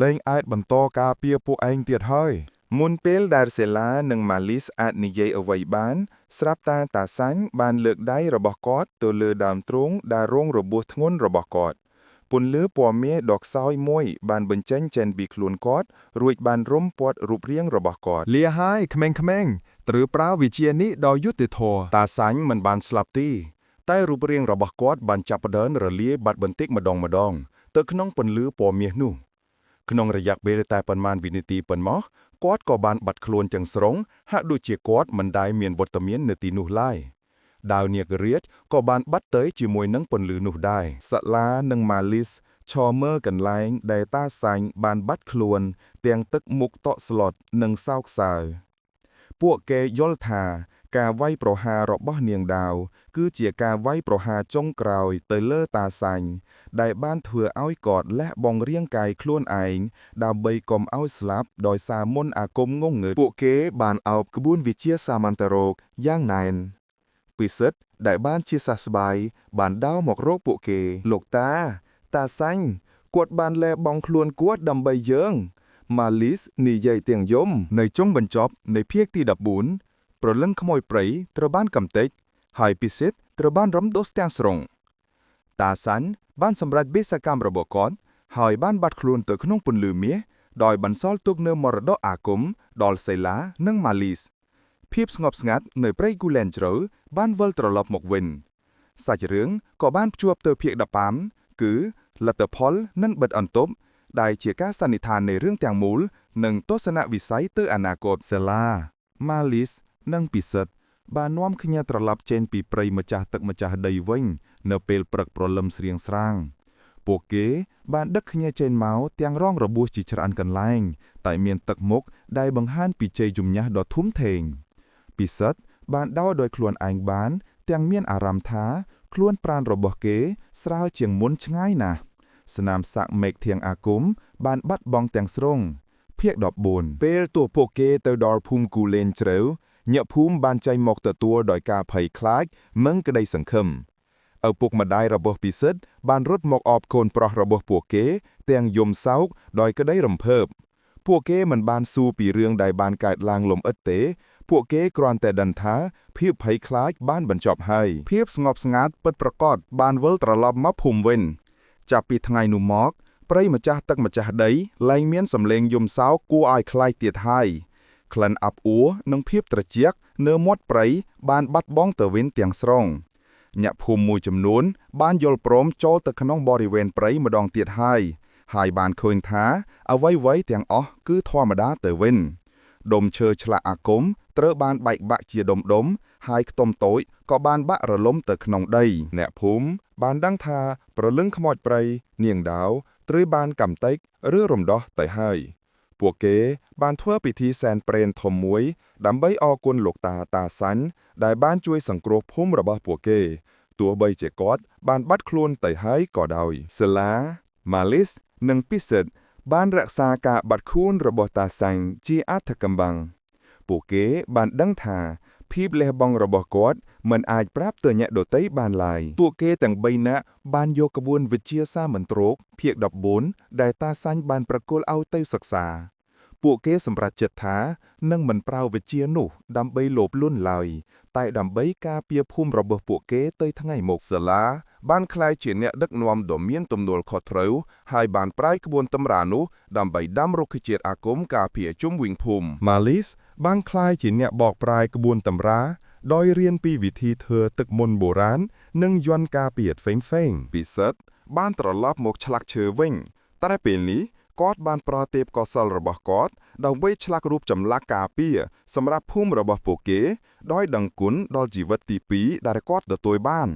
លែងអាចបន្តការពារពួកឯងទៀតហើយមុនពេលដែលសេឡានិងម៉ាលីសអាចនិយាយអ្វីបានស្រាប់តែតាសាញ់បានលើកដៃរបស់គាត់ទៅលើដើមទ្រូងដែលរងរបួសធ្ងន់របស់គាត់ ពន្លឺពណ៌មាសដ៏ខ្សោយមួយបានបញ្ចេញចេញពីខ្លួនគាត់រួចបានរុំព័ទ្ធរូបរាងរបស់គាត់ លាហើយក្មេងៗត្រូវប្រើវិជានេះដោយយុត្តិធម៌ តាសាញ់មិនបានស្លាប់ទេតែរូបរាងរបស់គាត់បានចាប់ផ្ដើមរលាយបាត់បន្តិចម្ដងទៅក្នុងពន្លឺពណ៌មាសនោះក្នុងរយៈពេលតែប៉ុន្មានវិនាទីប៉ុណ្ណោះគាត់ក៏បានបាត់ខ្លួនទាំងស្រុងហាក់ដូចជាគាត់មិនដែលមានវត្តមាននៅទីនោះឡើយដាវនាគរាជក៏បានបាត់ទៅជាមួយនឹងពន្លឺនោះដែរសាឡានិងម៉ាលីសឈរមើលកន្លែងដែលតាសាញ់បានបាត់ខ្លួនទាំងទឹកមុខតក់ស្លុតនិងសោកសៅពួកគេយល់ថាការវាយប្រហាររបស់នាងដាវគឺជាការវាយប្រហារចុងក្រោយទៅលើតាសាញ់ដែលបានធ្វើឲ្យគាត់លះបង់រាងកាយខ្លួនឯងដើម្បីកុំឲ្យស្លាប់ដោយសារមន្តអាគមងងឹតពួកគេបានអោបក្បួនវិជាសាមន្តរោគយ៉ាងណែនពិសិដ្ឋដែលបានជាសះស្បើយបានដើរមករកពួកគេលោកតាសាញ់គាត់បានលះបង់ខ្លួនគាត់ដើម្បីយើងម៉ាលីសនិយាយទាំងយំនៅចុងបញ្ចប់នៃភាគទី14ព្រលឹងខ្មោចព្រៃត្រូវបានកំទេចហើយពិសិដ្ឋត្រូវបានរំដោះទាំងស្រុងតាសាញ់បានសម្រេចបេសកកម្មរបស់គាត់ហើយបានបាត់ខ្លួនទៅក្នុងពន្លឺមាសដោយបន្សល់ទុកនូវមរតកអាគមដល់សេឡានិងម៉ាលីសភាពស្ងប់ស្ងាត់នៅព្រៃគូលែនជ្រៅបានវិលត្រឡប់មកវិញសាច់រឿងក៏បានភ្ជាប់ទៅភាគ15គឺលទ្ធផលនិងបិទអន្ទប់ដែលជាការសន្និដ្ឋាននៃរឿងទាំងមូលនិងទស្សនវិស័យទៅអនាគតសេឡាម៉ាលីសនិងពិសិដ្ឋបាននាំគ្នាត្រឡប់ចេញពីព្រៃម្ចាស់ទឹកម្ចាស់ដីវិញនៅពេលព្រឹកព្រលឹមស្រៀងស្រាងពួកគេបានដឹកគ្នាចេញមកទាំងរងរបួសជាច្រើនកន្លែងតែមានទឹកមុខដែលបង្ហាញពីជ័យជំនះដ៏ធំធេងពិសិដ្ឋបានដោះដោយខ្លួនឯងបានទាំងមានអារម្មណ៍ថាខ្លួនប្រាណរបស់គេស្រាលជាងមុនឆ្ងាយណាស់ស្នាមសាក់មេឃធាងអាគមបានបាត់បង់ទាំងស្រុងភាគ14ពេលទោះពួកគេទៅដល់ភូមិគូលែនជ្រៅញាក់ភូមិបានចេញមកទទួលដោយការភ័យខ្លាចនិងក្តីសង្ឃឹមឪពុកម្ដាយរបស់ពិសិដ្ឋបានរត់មកអបកូនប្រុសរបស់ពួកគេទាំងយំសោកដោយក្តីរំភើបពួកគេមិនបានសួរពីរឿងដែលបានកើតឡើងលំអិតទេពួកគេគ្រាន់តែដឹងថាភាពភ័យខ្លាចបានបញ្ចប់ហើយភាពស្ងប់ស្ងាត់ពិតប្រាកដបានវិលត្រឡប់មកភូមិវិញចាប់ពីថ្ងៃនោះមកព្រៃម្ចាស់ទឹកម្ចាស់ដីលែងមានសម្លេងយំសោកគួរឲ្យខ្លាចទៀតហើយក្លិនអាប់អួរនិងភាពត្រជាក់នៅមាត់ព្រៃបានបាត់បង់ទៅវិញទាំងស្រុងអ្នកភូមិមួយចំនួនបានយល់ព្រមចូលទៅក្នុងបរិវេណព្រៃម្ដងទៀតហើយបានឃើញថាអ្វីៗទាំងអស់គឺធម្មតាទៅវិញដុំឈើឆ្លាក់អាគមត្រូវបានបែកបាក់ជាដុំហើយខ្ទមតូចក៏បានបាក់រលំទៅក្នុងដីអ្នកភូមិបានដឹងថាព្រលឹងខ្មោចព្រៃនាងដាវត្រូវបានកំទេចឬរំដោះទៅហើយពួកគេបានធ្វើពិធីសែនព្រេនធំមួយដើម្បីអរគុណលោកតាសាញ់ដែលបានជួយសង្គ្រោះភូមិរបស់ពួកគេទោះបីជាគាត់បានបាត់ខ្លួនទៅហើយក៏ដោយសាឡាម៉ាលីសនិងពិសិដ្ឋបានរក្សាការបាត់ខ្លួនរបស់តាសាញ់ជាអត្ថកម្បាំងពួកគេបានដឹងថាភាពលះបង់របស់គាត់មិនអាចប្រាប់ទៅអ្នកដទៃបានឡើយពួកគេទាំង3នាក់បានយកក្បួនវិជាសាមន្ត្រោគភាគ14ដែលតាសាញ់បានប្រគល់ឲ្យទៅសិក្សាពួកគេសម្រេចចិត្តថានឹងមិនប្រើវិជានោះដើម្បីលោភលន់ឡើយតែដើម្បីការពារភូមិរបស់ពួកគេទៅថ្ងៃមុខសាឡាបានក្លាយជាអ្នកដឹកនាំដ៏មានទំនួលខុសត្រូវហើយបានប្រាយក្បួនតម្រានោះដើម្បីដាំរុក្ខជាតិអាគមការពារជុំវិញភូមិម៉ាលីសបានក្លាយជាអ្នកបកប្រាយក្បួនតម្រាដោយរៀនពីវិធីធ្វើទឹកមន្តបុរាណនិងយន្តការពារផ្សេងៗពិសិដ្ឋបានត្រឡប់មកឆ្លាក់ឈើវិញតែពេលនេះគាត់បានប្រើទេពកោសល្យរបស់គាត់ដើម្បីឆ្លាក់រូបចម្លាក់ការពារសម្រាប់ភូមិរបស់ពួកគេដោយដឹងគុណដល់ជីវិតទី2ដែលគាត់ទទួលបាន